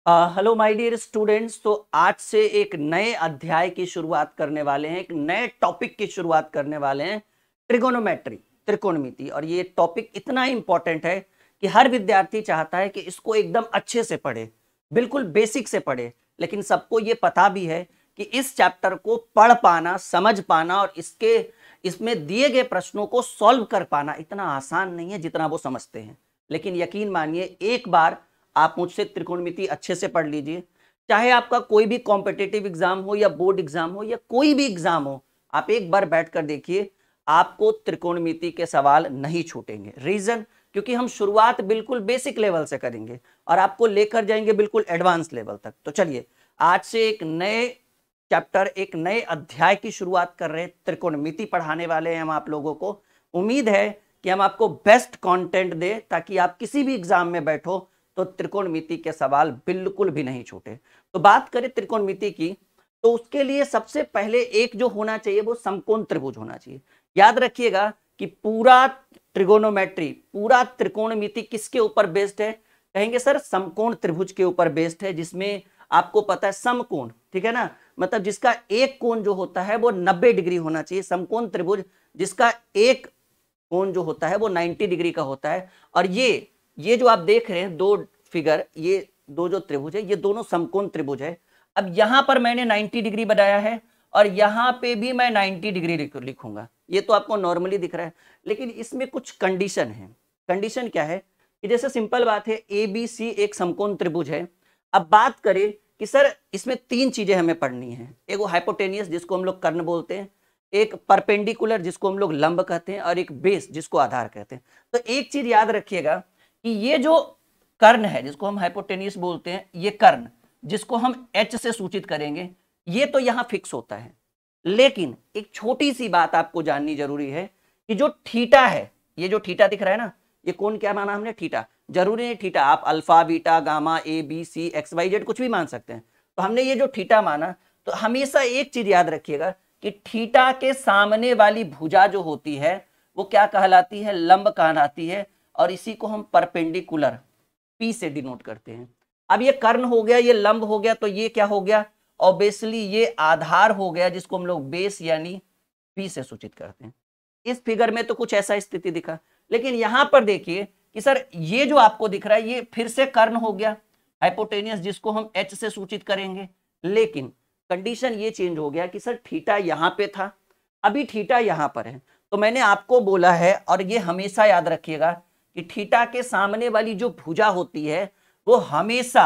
Hello my dear students. तो आज से एक नए अध्याय की शुरुआत करने वाले हैं, एक नए टॉपिक की शुरुआत करने वाले हैं, ट्रिगोनोमेट्री, त्रिकोणमिति। और ये टॉपिक इतना इंपॉर्टेंट है कि हर विद्यार्थी चाहता है कि इसको एकदम अच्छे से पढ़े, बिल्कुल बेसिक से पढ़े। लेकिन सबको ये पता भी है कि इस चैप्टर को पढ़ पाना, समझ पाना और इसमें दिए गए प्रश्नों को सॉल्व कर पाना इतना आसान नहीं है जितना वो समझते हैं। लेकिन यकीन मानिए, एक बार आप मुझसे त्रिकोणमिति अच्छे से पढ़ लीजिए, चाहे आपका कोई भी कॉम्पिटिटिव एग्जाम हो या बोर्ड एग्जाम हो या कोई भी एग्जाम हो, आप एक बार बैठकर देखिए, आपको त्रिकोणमिति के सवाल नहीं छूटेंगे। रीजन, क्योंकि हम शुरुआत बिल्कुल बेसिक लेवल से करेंगे और आपको लेकर जाएंगे बिल्कुल एडवांस लेवल तक। तो चलिए, आज से एक नए चैप्टर, एक नए अध्याय की शुरुआत कर रहे हैं, त्रिकोणमिति पढ़ाने वाले हैं हम आप लोगों को। उम्मीद है कि हम आपको बेस्ट कंटेंट दें ताकि आप किसी भी एग्जाम में बैठो तो त्रिकोणमिति के सवाल बिल्कुल भी नहीं छूटे। तो बात करें त्रिकोणमिति की, तो उसके लिए सबसे पहले एक जो होना चाहिए वो समकोण त्रिभुज होना चाहिए। याद रखिएगा कि पूरा ट्रिगोनोमेट्री, पूरा त्रिकोणमिति किसके ऊपर बेस्ड है? कहेंगे सर समकोण त्रिभुज के ऊपर बेस्ड है, जिसमें आपको पता है समकोण, ठीक है ना, मतलब जिसका एक कोण जो होता है वो 90 डिग्री होना चाहिए। समकोण त्रिभुज जिसका एक कोण जो होता है वो 90 डिग्री का होता है। और ये जो आप देख रहे हैं दो फिगर, ये दो जो त्रिभुज है, ये दोनों समकोण त्रिभुज है। अब यहां पर मैंने 90 डिग्री बनाया है और यहां पे भी मैं 90 डिग्री लिखूंगा। ये तो आपको नॉर्मली दिख रहा है, लेकिन इसमें कुछ कंडीशन है। कंडीशन क्या है कि जैसे सिंपल बात है, ए बी सी एक समकोण त्रिभुज है। अब बात करें कि सर इसमें तीन चीजें हमें पढ़नी है। एक वो हाइपोटेनियस जिसको हम लोग कर्ण बोलते हैं, एक परपेंडिकुलर जिसको हम लोग लंब कहते हैं, और एक बेस जिसको आधार कहते हैं। तो एक चीज याद रखिएगा कि ये जो कर्ण है जिसको हम हाइपोटेनियस बोलते हैं, ये कर्ण जिसको हम एच से सूचित करेंगे, ये तो यहां फिक्स होता है। लेकिन एक छोटी सी बात आपको जाननी जरूरी है कि जो थीटा है, ये जो थीटा दिख रहा है ना, ये कौन क्या माना हमने? थीटा। जरूरी नहीं थीटा आप alpha beta gamma A B C X Y Z कुछ भी मान सकते हैं। तो हमने ये जो थीटा माना, तो हमेशा एक चीज याद रखिएगा कि थीटा के सामने वाली भुजा जो होती है वो क्या कहलाती है? लंब कहलाती है। और इसी को हम परपेंडिकुलर पी से डिनोट करते हैं। अब ये कर्ण हो गया, ये लंब हो गया, तो ये क्या हो गया? ऑब्वियसली ये आधार हो गया जिसको हम लोग बेस यानी पी से सूचित करते हैं। इस फिगर में तो कुछ ऐसा स्थिति दिखा, लेकिन यहां पर देखिए कि सर ये जो आपको दिख रहा है ये फिर से कर्ण हो गया, हाइपोटेनियस जिसको हम एच से सूचित करेंगे। लेकिन कंडीशन ये चेंज हो गया कि सर थीटा यहां पे था, अभी थीटा यहां पर है। तो मैंने आपको बोला है, और ये हमेशा याद रखिएगा कि थीटा के सामने वाली जो भुजा होती है वो हमेशा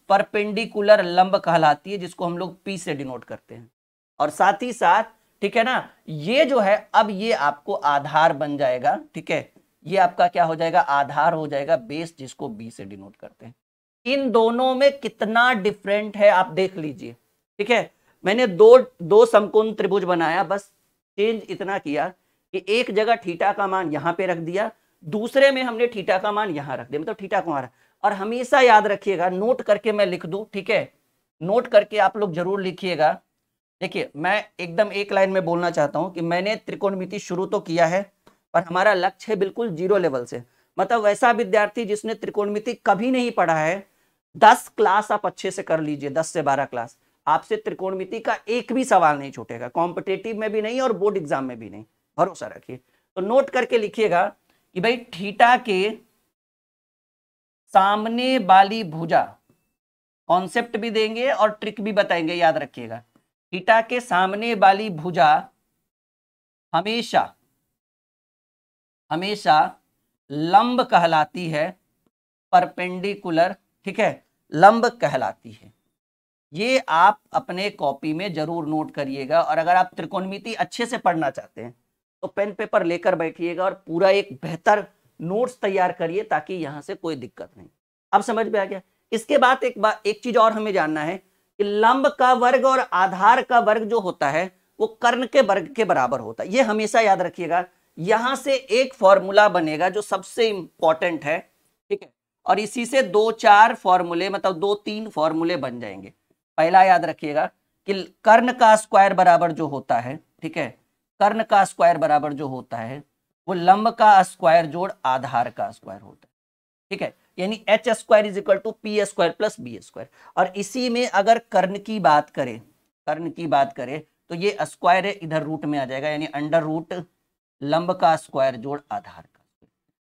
परपेंडिकुलर लंब कहलाती है, जिसको हम लोग पी से डिनोट करते हैं। और साथ ही साथ, ठीक है ना, ये जो है अब ये आपको आधार बन जाएगा, ठीक है, ये आपका क्या हो जाएगा? आधार हो जाएगा, बेस जिसको बी से डिनोट करते हैं। इन दोनों में कितना डिफरेंट है आप देख लीजिए, ठीक है। मैंने दो समकोण त्रिभुज बनाया, बस चेंज इतना किया कि एक जगह थीटा का मान यहां पे रख दिया, दूसरे में हमने थीटा का मान यहां रख दिया, मतलब थीटा को हमारा। और हमेशा याद रखिएगा, नोट करके मैं लिख दूं, ठीक है, नोट करके आप लोग जरूर लिखिएगा। देखिए, मैं एकदम एक लाइन में बोलना चाहता हूं कि मैंने त्रिकोणमिति शुरू तो किया है, पर हमारा लक्ष्य है बिल्कुल जीरो लेवल से। मतलब वैसा विद्यार्थी जिसने त्रिकोणमिति कभी नहीं पढ़ा है, 10 क्लास आप अच्छे से कर लीजिए, 10 से 12 क्लास, आपसे त्रिकोणमिति का एक भी सवाल नहीं छूटेगा, कॉम्पिटेटिव में भी नहीं और बोर्ड एग्जाम में भी नहीं, भरोसा रखिए। तो नोट करके लिखिएगा कि भाई थीटा के सामने वाली भुजा, कॉन्सेप्ट भी देंगे और ट्रिक भी बताएंगे, याद रखिएगा। थीटा के सामने वाली भुजा हमेशा हमेशा लंब कहलाती है, परपेंडिकुलर, ठीक है, लंब कहलाती है। ये आप अपने कॉपी में जरूर नोट करिएगा। और अगर आप त्रिकोणमिति अच्छे से पढ़ना चाहते हैं तो पेन पेपर लेकर बैठिएगा और पूरा एक बेहतर नोट्स तैयार करिए, ताकि यहां से कोई दिक्कत नहीं। अब समझ में आ गया। इसके बाद एक चीज और हमें जानना है कि लंब का वर्ग और आधार का वर्ग जो होता है वो कर्ण के वर्ग के बराबर होता है। ये हमेशा याद रखिएगा। यहां से एक फॉर्मूला बनेगा जो सबसे इंपॉर्टेंट है, ठीक है, और इसी से 2-4 फॉर्मूले, मतलब 2-3 फॉर्मूले बन जाएंगे। पहला याद रखिएगा कि कर्ण का स्क्वायर बराबर जो होता है, ठीक है, कर्ण का स्क्वायर बराबर जो होता है वो लंब का स्क्वायर जोड़ आधार का स्क्वायर होता है, ठीक है। यानी H square is equal to P square plus B square. और इसी में अगर कर्ण की बात करें तो ये स्क्वायर है, इधर रूट में आ जाएगा, यानी अंडर रूट लंब का स्क्वायर जोड़ आधार का।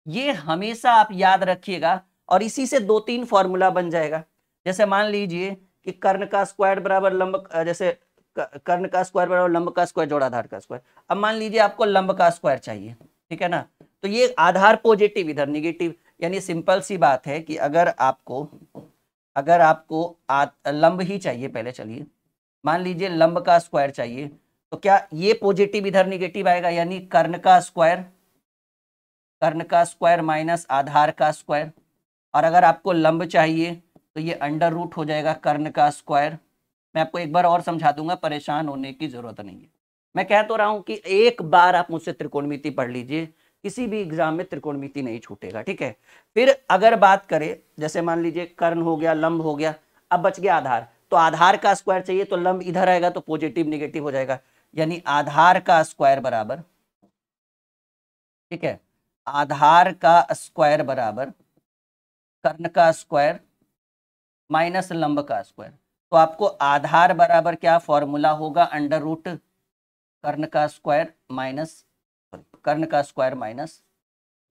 ये हमेशा आप याद रखिएगा, और इसी से 2-3 फॉर्मूला बन जाएगा। जैसे मान लीजिए कि कर्ण का स्क्वायर बराबर लंब, जैसे कर्ण का स्क्वायर बराबर लंब का स्क्वायर जोड़ आधार का स्क्वायर। अब मान लीजिए आपको लंब का स्क्वायर चाहिए, ठीक है ना, तो ये आधार पॉजिटिव इधर निगेटिव, यानी सिंपल सी बात है कि अगर आपको लंब ही चाहिए, पहले चलिए मान लीजिए लंब का स्क्वायर चाहिए, तो क्या ये पॉजिटिव इधर निगेटिव आएगा, यानी कर्ण का स्क्वायर माइनस आधार का स्क्वायर। और अगर आपको लंब चाहिए तो ये अंडर रूट हो जाएगा कर्ण का स्क्वायर। मैं आपको एक बार और समझा दूंगा, परेशान होने की जरूरत नहीं है। मैं कह तो रहा हूं कि एक बार आप मुझसे त्रिकोणमिति पढ़ लीजिए, किसी भी एग्जाम में त्रिकोणमिति नहीं छूटेगा, ठीक है। फिर अगर बात करें, जैसे मान लीजिए कर्ण हो गया, लंब हो गया, अब बच गया आधार, तो आधार का स्क्वायर चाहिए, तो लंब इधर आएगा तो पॉजिटिव निगेटिव हो जाएगा, यानी आधार का स्क्वायर बराबर, ठीक है, आधार का स्क्वायर बराबर कर्ण का स्क्वायर माइनस लंब का स्क्वायर। तो आपको आधार बराबर क्या फॉर्मूला होगा, अंडर रूट कर्ण का स्क्वायर माइनस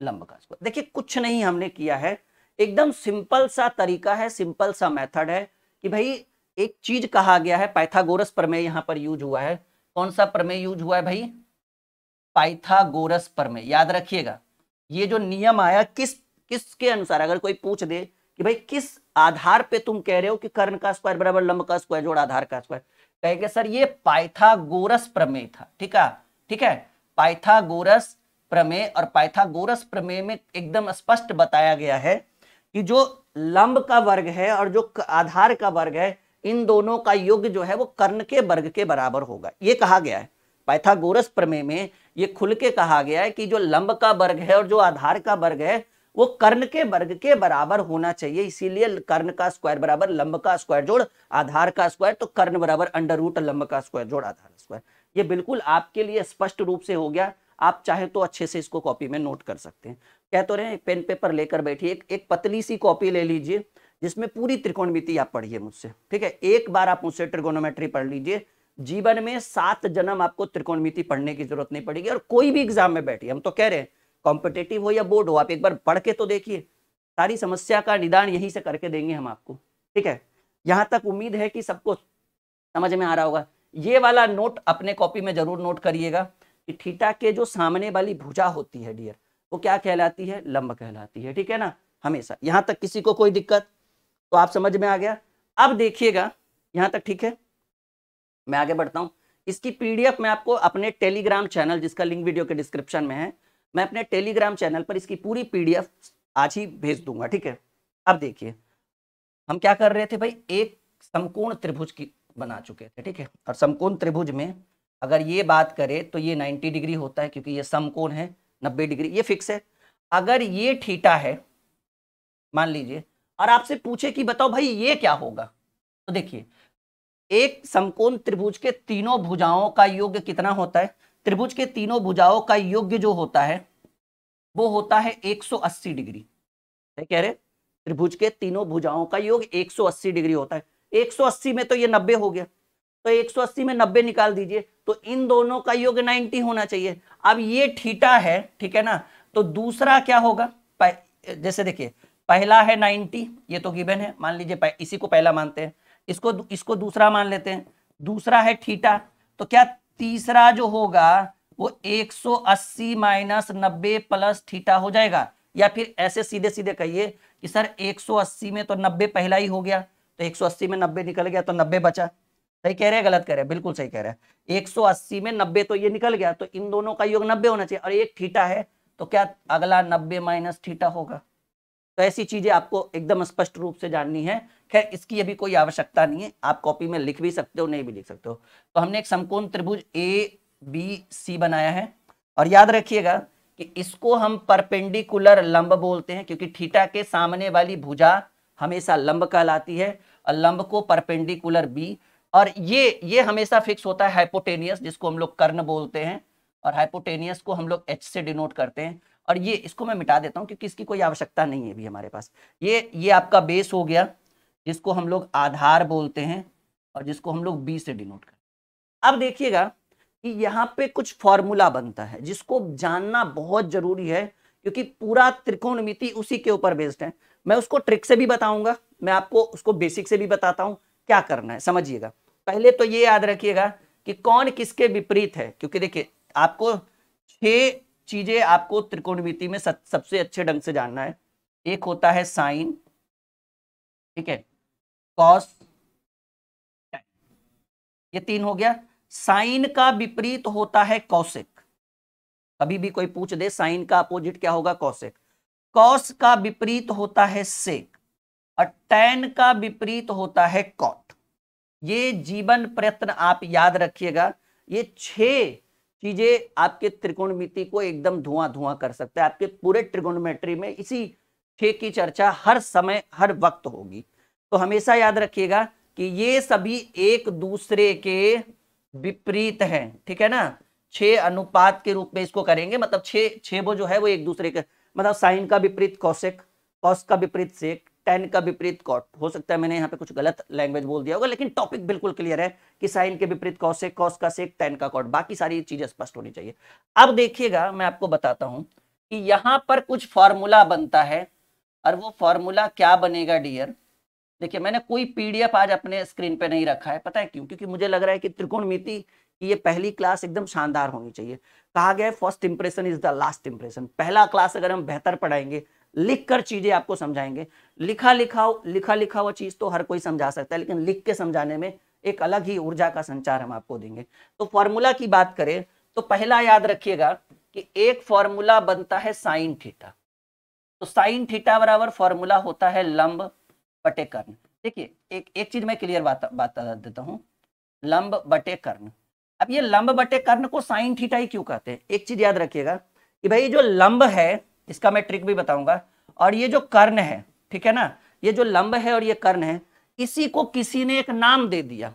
लंब का स्क्वायर। देखिए कुछ नहीं हमने किया है, एकदम सिंपल सा तरीका है, सिंपल सा मेथड है कि भाई एक चीज कहा गया है, पाइथागोरस प्रमेय यहां पर यूज हुआ है। कौन सा प्रमेय यूज हुआ है भाई, पाइथागोरस प्रमेय। याद रखिएगा, ये जो नियम आया किसके अनुसार, अगर कोई पूछ दे कि भाई किस आधार पे तुम कह रहे हो कि कर्ण का स्क्वायर बराबर लंब का स्क्वायर जोड़ आधार का स्क्वायर, कहेंगे सर ये पाइथागोरस प्रमेय था, ठीक है, पाइथागोरस प्रमेय। और पाइथागोरस प्रमेय में एकदम स्पष्ट बताया गया है कि जो लंब का वर्ग है और जो आधार का वर्ग है, इन दोनों का योग जो है वो कर्ण के वर्ग के बराबर होगा, ये कहा गया है पाइथागोरस प्रमेय में। ये खुल के कहा गया है कि जो लंब का वर्ग है और जो आधार का वर्ग है वो कर्ण के वर्ग के बराबर होना चाहिए, इसीलिए कर्ण का स्क्वायर बराबर लंब का स्क्वायर जोड़ आधार का स्क्वायर, तो कर्ण बराबर अंडर रूट लंब का स्क्वायर जोड़ आधार स्क्वायर। ये बिल्कुल आपके लिए स्पष्ट रूप से हो गया, आप चाहे तो अच्छे से इसको कॉपी में नोट कर सकते हैं। कह तो रहे पेन पेपर लेकर बैठिए, एक पतली सी कॉपी ले लीजिए जिसमें पूरी त्रिकोणमिति आप पढ़िए मुझसे, ठीक है। एक बार आप मुझसे ट्रिगोनोमेट्री पढ़ लीजिए, जीवन में 7 जन्म आपको त्रिकोणमिति पढ़ने की जरूरत नहीं पड़ेगी। और कोई भी एग्जाम में बैठिए, हम तो कह रहे हैं कॉम्पिटेटिव हो या बोर्ड हो, आप एक बार पढ़ के तो देखिए, सारी समस्या का निदान यहीं से करके देंगे हम आपको, ठीक है। यहां तक उम्मीद है कि सबको समझ में आ रहा होगा। ये वाला नोट अपने कॉपी में जरूर नोट करिएगा कि थीटा के जो सामने वाली भुजा होती है डियर, वो क्या कहलाती है, लंब कहलाती है, ठीक है ना, हमेशा। यहां तक किसी को कोई दिक्कत, तो आप समझ में आ गया। अब देखिएगा यहां तक, ठीक है, मैं आगे बढ़ता हूं। इसकी पीडीएफ मैं आपको अपने टेलीग्राम चैनल, जिसका लिंक वीडियो के डिस्क्रिप्शन में है, मैं अपने टेलीग्राम चैनल पर इसकी पूरी पीडीएफ आज ही भेज दूंगा, ठीक है। अब देखिए हम क्या कर रहे थे भाई, एक समकोण त्रिभुज की बना चुके थे, ठीक है। और समकोण त्रिभुज में अगर ये बात करें तो ये 90 डिग्री होता है, क्योंकि ये समकोण है, 90 डिग्री ये फिक्स है। अगर ये थीटा है मान लीजिए, और आपसे पूछे कि बताओ भाई ये क्या होगा, तो देखिए एक समकोण त्रिभुज के तीनों भुजाओं का योग कितना होता है, त्रिभुज के तीनों भुजाओं का योग जो होता है वो होता है 180 डिग्री, कह रहे त्रिभुज के तीनों भुजाओं का योग 180 डिग्री होता है। 180 में तो ये 90 हो गया, तो 180 में 90 निकाल दीजिए, तो इन दोनों का योग 90 होना चाहिए। अब ये थीटा है, ठीक है ना, तो दूसरा क्या होगा, जैसे देखिए पहला है 90, ये तो गिवन है, मान लीजिए इसी को पहला मानते हैं, इसको दूसरा मान लेते हैं, दूसरा है थीटा, तो क्या तीसरा जो होगा वो 180 माइनस 90 प्लस थीटा हो जाएगा। या फिर ऐसे सीधे सीधे कहिए कि सर 180 में तो 90 पहला ही हो गया, तो 180 में 90 निकल गया तो 90 बचा। सही कह रहे हैं गलत कह रहे हैं, बिल्कुल सही कह रहे हैं। 180 में 90 तो ये निकल गया, तो इन दोनों का योग 90 होना चाहिए, और एक थीटा है तो क्या अगला 90 माइनस थीटा होगा। तो ऐसी चीजें आपको एकदम स्पष्ट रूप से जाननी है। खैर इसकी अभी कोई आवश्यकता नहीं है, आप कॉपी में लिख भी सकते हो, नहीं भी लिख सकते हो। तो हमने एक समकोण त्रिभुज ABC बनाया है, और याद रखिएगा कि इसको हम परपेंडिकुलर लंब बोलते हैं, क्योंकि थीटा के सामने वाली भुजा हमेशा लंब कहलाती है, और लंब को परपेंडिकुलर B, और ये हमेशा फिक्स होता है हाइपोटेनियस, जिसको हम लोग कर्ण बोलते हैं, और हाइपोटेनियस को हम लोग H से डिनोट करते हैं। और ये इसको मैं मिटा देता हूं क्योंकि इसकी कोई आवश्यकता नहीं है अभी हमारे पास। ये आपका बेस हो गया, जिसको हम लोग आधार बोलते हैं और जिसको हम लोग बी से डिनोट करते हैं। अब देखिएगा कि यहाँ पे कुछ फॉर्मूला बनता है जिसको जानना बहुत जरूरी है, क्योंकि पूरा त्रिकोणमिति उसी के ऊपर बेस्ड है। मैं उसको ट्रिक से भी बताऊंगा, मैं आपको उसको बेसिक से भी बताता हूं क्या करना है, समझिएगा। पहले तो ये याद रखिएगा कि कौन किसके विपरीत है, क्योंकि देखिए आपको 6 चीजें आपको त्रिकोणमिति में सबसे अच्छे ढंग से जानना है। एक होता है साइन, ठीक है, कॉस, ये 3 हो गया। साइन का विपरीत होता है कौशिक, कभी भी कोई पूछ दे साइन का अपोजिट क्या होगा, कौशिक। कॉस का विपरीत होता है सेक और टैन का विपरीत होता है कॉट। ये जीवन प्रयत्न आप याद रखिएगा। ये 6 चीजें आपके त्रिकोणमिति को एकदम धुआं धुआं कर सकते हैं। आपके पूरे ट्रिगोनोमेट्री में इसी 6 की चर्चा हर समय हर वक्त होगी। तो हमेशा याद रखिएगा कि ये सभी एक दूसरे के विपरीत हैं, ठीक है ना। 6 अनुपात के रूप में इसको करेंगे, मतलब 6 वो जो है वो एक दूसरे के, मतलब साइन का विपरीत कौशिक, कॉस का विपरीत सेक, टैन का विपरीत कॉट। हो सकता है मैंने यहाँ पे कुछ गलत लैंग्वेज बोल दिया होगा, लेकिन टॉपिक बिल्कुल क्लियर है कि साइन के विपरीत कौशिक, कॉस का सेक, टैन का कॉट, बाकी सारी चीजें स्पष्ट होनी चाहिए। अब देखिएगा मैं आपको बताता हूं कि यहां पर कुछ फॉर्मूला बनता है, और वो फॉर्मूला क्या बनेगा डियर। देखिए मैंने कोई पीडीएफ आज अपने स्क्रीन पे नहीं रखा है, पता है क्यों? क्योंकि मुझे लग रहा है कि त्रिकोणमिति की ये पहली क्लास एकदम शानदार होनी चाहिए। कहा गया है first impression is the last impression. पहला क्लास अगर हम बेहतर पढ़ाएंगे, लिख कर चीजें आपको समझाएंगे, लिखा लिखा हुआ चीज तो हर कोई समझा सकता है, लेकिन लिख के समझाने में एक अलग ही ऊर्जा का संचार हम आपको देंगे। तो फॉर्मूला की बात करें तो पहला याद रखिएगा कि एक फॉर्मूला बनता है साइन थीटा। तो साइन थीटा बराबर फॉर्मूला होता है लंब बटे कर्ण। देखिए एक चीज मैं क्लियर बात बता देता हूं, लंब बटे कर्ण। अब ये लंब बटे कर्ण को साइन थीटा ही क्यों कहते हैं? एक चीज याद रखिएगा कि भाई जो लंब है, इसका मैं ट्रिक भी बताऊंगा, और ये जो कर्ण है, ठीक है ना, ये जो लंब है और ये कर्ण है, इसी को किसी ने एक नाम दे दिया।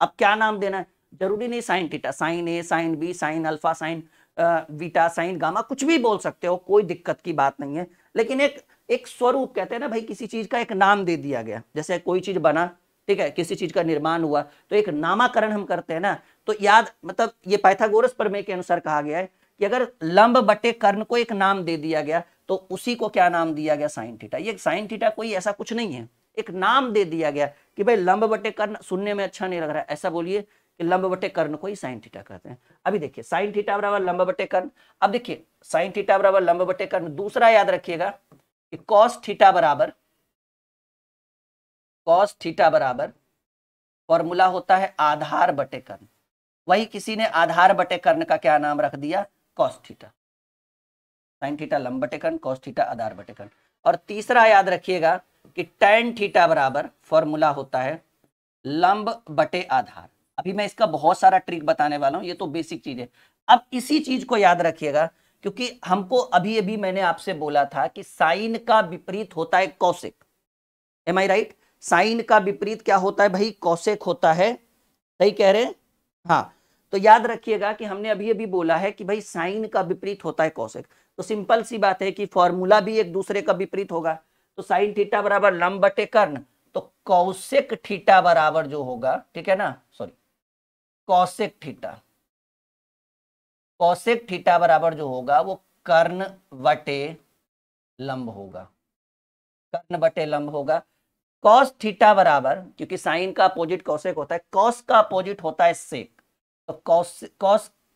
अब क्या नाम देना है, जरूरी नहीं sine theta, sine A, sine B, sine alpha, sine beta, sine gamma, कुछ भी बोल सकते हो, कोई दिक्कत की बात नहीं है। लेकिन एक स्वरूप कहते हैं ना भाई, किसी चीज का एक नाम दे दिया गया, जैसे कोई चीज बना, ठीक है, किसी चीज का निर्माण हुआ तो एक नामाकरण हम करते हैं ना। तो याद, मतलब ये पाइथागोरस प्रमेय के अनुसार कहा गया है कि अगर लंब बटे कर्ण को एक नाम दे दिया गया तो उसी को क्या नाम दिया गया, साइन थीटा। ये साइन थीटा कोई ऐसा कुछ नहीं है, एक नाम दे दिया गया कि भाई लंब बटे कर्ण सुनने में अच्छा नहीं लग रहा है, ऐसा बोलिए कि लंब बटे कर्ण को ही साइन थीटा कहते हैं। अभी देखिए साइन थीटा बराबर लंब बटे कर्ण। अब देखिए साइन थीटा बराबर लंब बटे कर्ण। दूसरा याद रखिएगा कि कॉस थीटा बराबर फॉर्मूला होता है आधार बटे कर्ण। वही किसी ने आधार बटे कर्ण का क्या नाम रख दिया, कॉस थीटा। साइन थीटा लंब बटे कर्ण, कॉस थीटा आधार बटे कर्ण। और तीसरा याद रखिएगा कि टैन थीटा बराबर फॉर्मूला होता है लंब बटे आधार। अभी मैं इसका बहुत सारा ट्रिक बताने वाला हूं, ये तो बेसिक चीज है। अब इसी चीज को याद रखिएगा, क्योंकि हमको अभी अभी मैंने आपसे बोला था कि साइन का विपरीत होता है कौशिक। एम आई राइट? साइन का विपरीत क्या होता है भाई, कौशिक होता है। सही कह रहे हैं? हाँ, तो याद रखिएगा कि हमने अभी अभी बोला है कि भाई साइन का विपरीत होता है कौशिक। तो सिंपल सी बात है कि फॉर्मूला भी एक दूसरे का विपरीत होगा। तो साइन थीटा बराबर लंब बटे कर्ण, तो कौशिक थीटा बराबर जो होगा, ठीक है ना, सॉरी, कौशिक थीटा बराबर जो होगा वो कर्ण बटे लंब होगा, कर्ण बटे लंब होगा। कॉस थीटा बराबर, क्योंकि साइन का अपोजिट कौशिक होता है, कॉस का अपोजिट होता है सेक, तो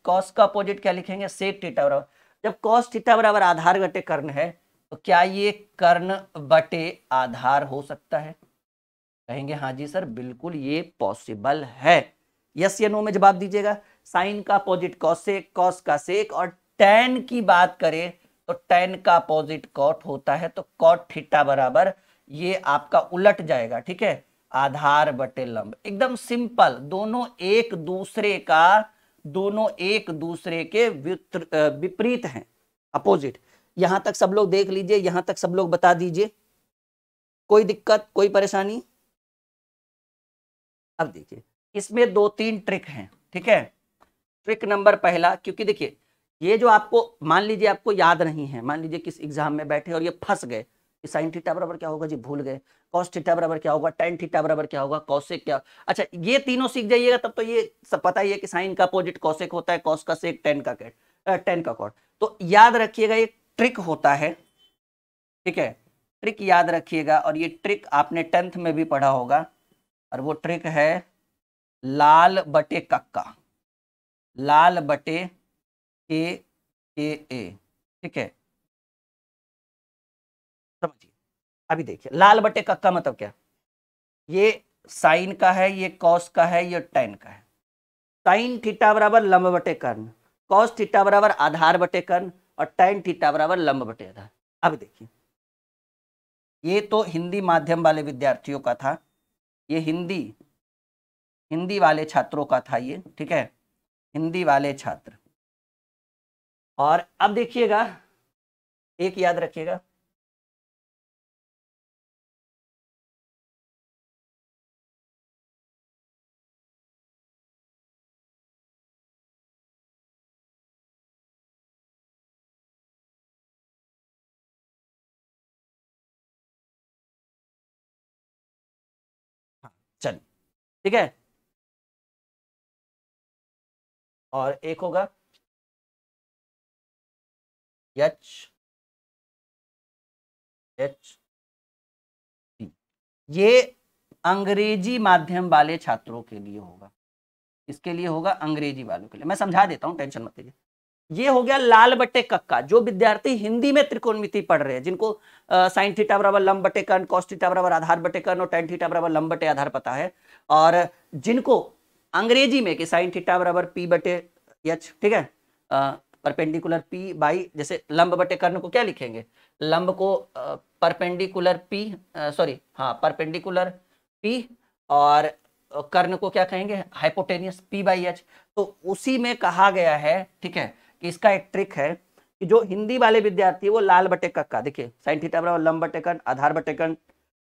कॉस का अपोजिट क्या लिखेंगे, सेक थीटा बराबर। जब कॉस थीटा बराबर आधार बटे कर्ण है, तो क्या ये कर्ण बटे आधार हो सकता है? कहेंगे हाँ जी सर, बिल्कुल ये पॉसिबल है। यस या नो में जवाब दीजिएगा। साइन का अपोजिट कॉसेक, कॉस का सेक, और टैन की बात करें तो टैन का अपोजिट कॉट होता है। तो कॉट थीटा बराबर ये आपका उलट जाएगा, ठीक है, आधार बटे लंब। एकदम सिंपल, दोनों एक दूसरे के विपरीत हैं, अपोजिट। यहां तक सब लोग देख लीजिए, यहां तक सब लोग बता दीजिए, कोई दिक्कत, कोई परेशानी? अब देखिए इसमें 2-3 ट्रिक हैं, ठीक है। ट्रिक नंबर पहला, क्योंकि देखिए ये जो आपको मान लीजिए आपको याद नहीं है, मान लीजिए किस एग्जाम में बैठे और ये फंस गए कि साइन थीटा बराबर क्या होगा जी, भूल गए, कॉस थीटा बराबर क्या होगा, टेन थीटा बराबर क्या होगा, कॉसेक क्या, अच्छा ये तीनों सीख जाइएगा तब तो ये सब पता ही है कि साइन का अपोजिट कॉसेक होता है, कॉस का सेक, टेन का टेन का कॉट। तो याद रखिएगा ये ट्रिक होता है, ठीक है, ट्रिक याद रखिएगा, और ये ट्रिक आपने 10th में भी पढ़ा होगा, और वो ट्रिक है लाल बटे कक्का, लाल बटे के ए, ठीक है, समझिए। अभी देखिए लाल बटे कक्का मतलब क्या, ये साइन का है, ये कॉस का है, ये टेन का है। साइन थीटा बराबर लंब बटे कर्ण, कॉस थीटा बराबर आधार बटे कर्ण, और टेन थीटा बराबर लंब बटे आधार। अब देखिए ये तो हिंदी माध्यम वाले विद्यार्थियों का था, ये हिंदी वाले छात्रों का था ये, ठीक है, हिंदी वाले छात्र। और अब देखिएगा एक याद रखिएगा, हाँ चलिए, ठीक है, और एक होगा एच एच टी, ये अंग्रेजी माध्यम वाले छात्रों के लिए होगा, इसके लिए होगा अंग्रेजी वालों के लिए, मैं समझा देता हूं, टेंशन मत लीजिए। ये हो गया लाल बट्टे कक्का, जो विद्यार्थी हिंदी में त्रिकोणमिति पढ़ रहे हैं, जिनको साइन थीटा बराबर लंब बटे कर्ण, कॉस थीटा बराबर आधार बटे कर्ण और टेन थीटा बराबर लंब बटे आधार पता है, और जिनको अंग्रेजी में कि साइन थीटा बराबर पी बटे एच, ठीक है, परपेंडिकुलर पी बाई, जैसे लंब बटे कर्ण को क्या लिखेंगे, लंब को परपेंडिकुलर पी, सॉरी हाँ परपेंडिकुलर पी, और कर्ण को क्या कहेंगे, हाइपोटेनियस पी बाई एच। तो उसी में कहा गया है, ठीक है, कि इसका एक ट्रिक है कि जो हिंदी वाले विद्यार्थी वो लाल बटे कक्का, देखिए साइन थीटा बराबर लंब बटे कर्ण, आधार बटे कर्ण,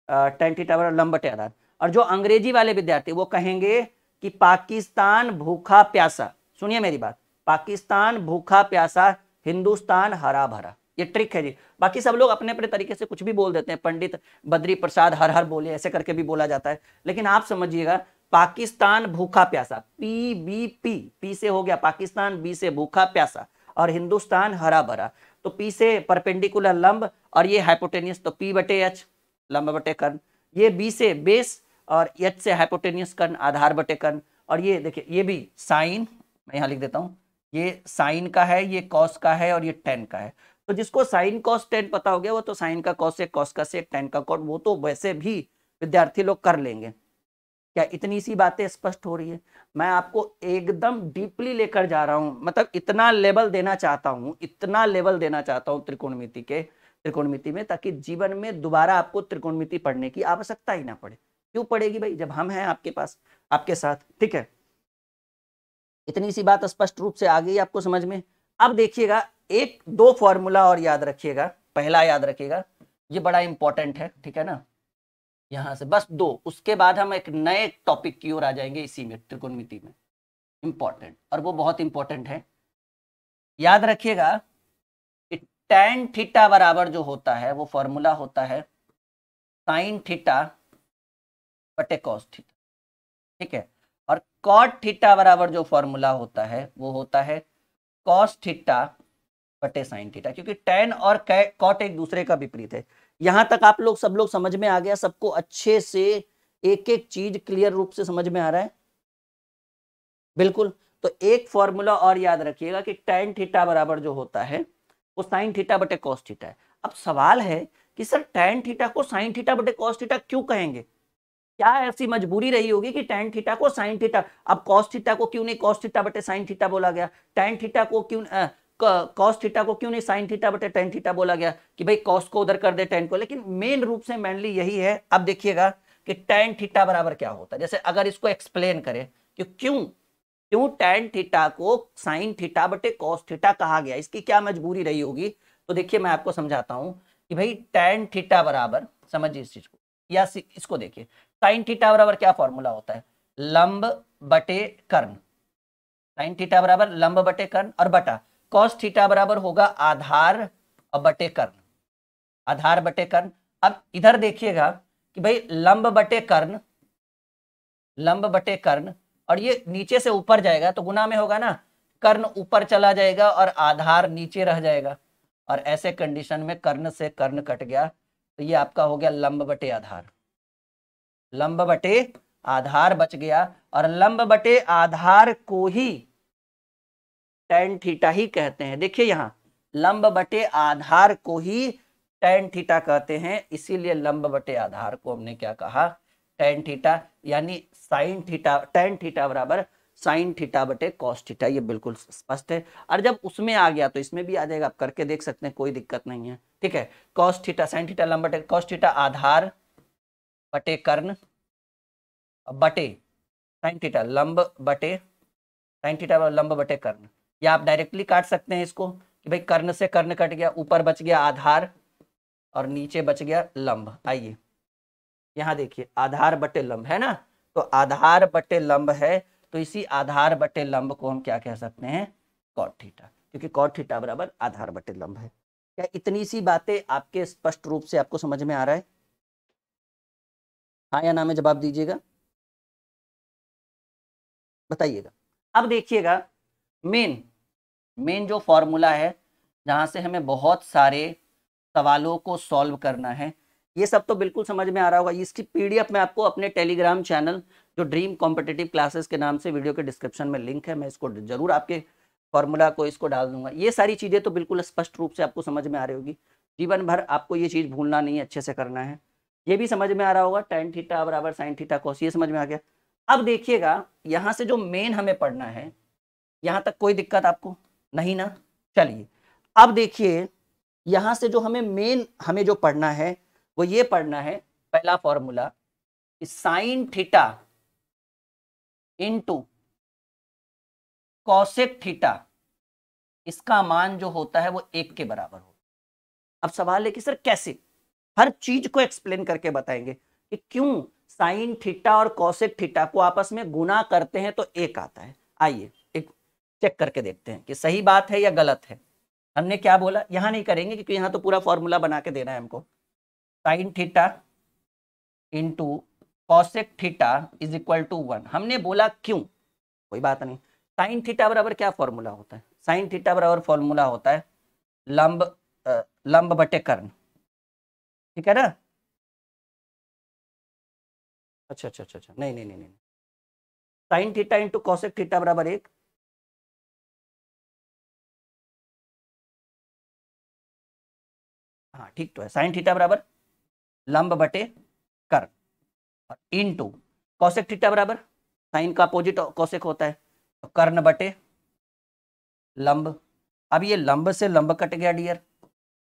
टेन थीटा बराबर लंब बटे आधार, और जो अंग्रेजी वाले विद्यार्थी वो कहेंगे कि पाकिस्तान भूखा प्यासा, सुनिए मेरी बात, पाकिस्तान भूखा प्यासा, हिंदुस्तान हरा भरा, ये ट्रिक है जी। बाकी सब लोग अपने अपने तरीके से कुछ भी बोल देते हैं, पंडित बद्री प्रसाद हर हर बोले, ऐसे करके भी बोला जाता है, लेकिन आप समझिएगा पाकिस्तान भूखा प्यासा, पी बी पी, पी से हो गया पाकिस्तान, बी से भूखा प्यासा, और हिंदुस्तान हरा भरा, तो पी से परपेंडिकुलर लंब, और ये हाइपोटेनियस, तो पी बटे एच लंब बटे कर्ण, ये बी से बेस, और एच से हाइपोटेनियस कर्ण आधार बटे कर्ण, और ये देखिए ये भी साइन, मैं यहाँ लिख देता हूँ, ये साइन का है, ये कॉस का है, और ये टेन का है। तो जिसको साइन कॉस टेन पता हो गया वो तो साइन का कॉस से, कॉस का से, टेन का कॉट, वो तो वैसे भी विद्यार्थी लोग कर लेंगे। क्या इतनी सी बातें स्पष्ट हो रही है? मैं आपको एकदम डीपली लेकर जा रहा हूं, मतलब इतना लेवल देना चाहता हूं, इतना लेवल देना चाहता हूं त्रिकोणमिति में, ताकि जीवन में दोबारा आपको त्रिकोणमिति पढ़ने की आवश्यकता ही ना पड़े। क्यों पड़ेगी भाई, जब हम हैं आपके पास, आपके साथ, ठीक है। इतनी सी बात स्पष्ट रूप से आ गई आपको समझ में। अब देखिएगा एक दो फॉर्मूला और याद रखिएगा, पहला याद रखिएगा, ये बड़ा इंपॉर्टेंट है, ठीक है ना, यहां से बस दो, उसके बाद हम एक नए टॉपिक की ओर आ जाएंगे इसी में, त्रिकोणमिति में, इंपॉर्टेंट, और वो बहुत इंपॉर्टेंट है। याद रखिएगा कि tan थीटा बराबर जो होता है वो फॉर्मूला होता है साइन थीटा बटे कॉस थीटा, ठीक है, और कॉट थीटा बराबर जो फॉर्मूला होता है वो होता है कॉस थीटा बटे साइन थीटा, क्योंकि tan और कॉट एक दूसरे का विपरीत है। यहां तक आप लोग सब लोग समझ में आ गया, सबको अच्छे से एक एक चीज क्लियर रूप से समझ में आ रहा है? बिल्कुल। तो एक फॉर्मूला और याद रखिएगा कि tan थीटा बराबर जो होता है वो साइन थीटा बटे कॉस थीटा है। अब सवाल है कि सर tan थीटा को साइन थीटा बटे कॉस थीटा क्यों कहेंगे? क्या ऐसी मजबूरी रही होगी कि tan थीटा को साइन थीटा, अब कॉस थीटा को क्यों नहीं कॉस थीटा बटे साइन थीटा बोला गया, tan थीटा को क्यों कॉस थीटा को क्यों नहीं साइन थीटा बटे टेन थीटा बोला गया, कि भाई कॉस को उधर कर दे टेन को, लेकिन मेन रूप से मेनली यही है। अब देखिएगा कि tan थीटा बराबर क्या होता है, जैसे अगर इसको एक्सप्लेन करें कि क्यों क्यों tan थीटा को साइन थीटा बटे कॉस थीटा कहा गया, इसकी क्या मजबूरी रही होगी, तो देखिए मैं आपको समझाता हूं कि भाई tan थीटा बराबर, समझिए इस चीज को, या इसको देखिए, साइन थीटा बराबर क्या फॉर्मूला होता है, लंब बटे कर्ण, साइन थीटा बराबर लंब बटे कर्ण और बटा, कॉस थीटा बराबर होगा आधार बटे कर्ण, आधार बटे कर्ण। अब इधर देखिएगा कि भाई लंब बटे कर्ण, लंब बटे कर्ण, और ये नीचे से ऊपर जाएगा तो गुना में होगा ना, कर्ण ऊपर चला जाएगा और आधार नीचे रह जाएगा, और ऐसे कंडीशन में कर्ण से कर्ण कट गया तो ये आपका हो गया लंब बटे आधार, लंब बटे आधार बच गया। और लंब बटे आधार को ही tan थीटा ही कहते हैं। देखिए यहां लंब बटे आधार को ही tan थीटा कहते हैं, इसीलिए लंब बटे आधार को हमने क्या कहा, tan थीटा, यानी साइन थीटा, tan थीटा बराबर साइन थीटा बटे कॉस थीटा। ये बिल्कुल स्पष्ट है, और जब उसमें आ गया तो इसमें भी आ जाएगा, आप करके देख सकते हैं, कोई दिक्कत नहीं है। ठीक है, कॉस थीटा साइन थीटा लंब बटे कॉस थीटा आधार बटे कर्ण बटे साइन थीटा लंब बटे साइन थीटा लंब बटे कर्ण, या आप डायरेक्टली काट सकते हैं इसको कि भाई कर्ण से कर्ण कट गया, ऊपर बच गया आधार और नीचे बच गया लंब। आइए यहां देखिए आधार बटे लंब है ना, तो आधार बटे लंब है, तो इसी आधार बटे लंब को हम क्या कह सकते हैं, कॉट थीटा, क्योंकि कॉट थीटा बराबर आधार बटे लंब है। क्या इतनी सी बातें आपके स्पष्ट रूप से आपको समझ में आ रहा है? हाँ या ना में जवाब दीजिएगा, बताइएगा। अब देखिएगा मेन मेन जो फॉर्मूला है, जहां से हमें बहुत सारे सवालों को सॉल्व करना है, ये सब तो बिल्कुल समझ में आ रहा होगा। इसकी पीडीएफ में आपको अपने टेलीग्राम चैनल जो ड्रीम कॉम्पिटिटिव क्लासेस के नाम से, वीडियो के डिस्क्रिप्शन में लिंक है, मैं इसको जरूर आपके फॉर्मूला को इसको डाल दूंगा। ये सारी चीजें तो बिल्कुल स्पष्ट रूप से आपको समझ में आ रही होगी, जीवन भर आपको ये चीज भूलना नहीं है, अच्छे से करना है। ये भी समझ में आ रहा होगा, tan थीटा बराबर साइन थीटा कॉस, ये समझ में आ गया। अब देखिएगा यहाँ से जो मेन हमें पढ़ना है, यहाँ तक कोई दिक्कत आपको नहीं ना? चलिए अब देखिए यहां से जो हमें जो पढ़ना है वो ये पढ़ना है, पहला फॉर्मूला कि sine theta into cosec theta, इसका मान जो होता है वो 1 के बराबर हो। अब सवाल है कि सर कैसे, हर चीज को एक्सप्लेन करके बताएंगे कि क्यों साइन थीटा और कॉसेक थीटा को आपस में गुना करते हैं तो 1 आता है। आइए एक चेक करके देखते हैं कि सही बात है या गलत है। हमने क्या बोला, यहां नहीं करेंगे क्योंकि यहां तो पूरा फॉर्मूला बना के देना है हमको। Sine theta into cosec theta is equal to 1। हमने बोला क्यों, कोई बात नहीं। साइन थीटा बराबर क्या फॉर्मूला होता है, साइन थीटा बराबर फॉर्मूला होता है लंब बटे कर्ण, ठीक है ना? अच्छा अच्छा अच्छा, नहीं नहीं नहीं नहीं, sine theta into cosec theta बराबर 1, हाँ ठीक तो है। साइन थीटा बराबर लंब बटे कर्ण और इनटू कॉसेक थीटा बराबर साइन का अपोजिट कॉसेक होता है, तो कर्ण बटे लंब। अब ये लंब से लंब कट गया डियर,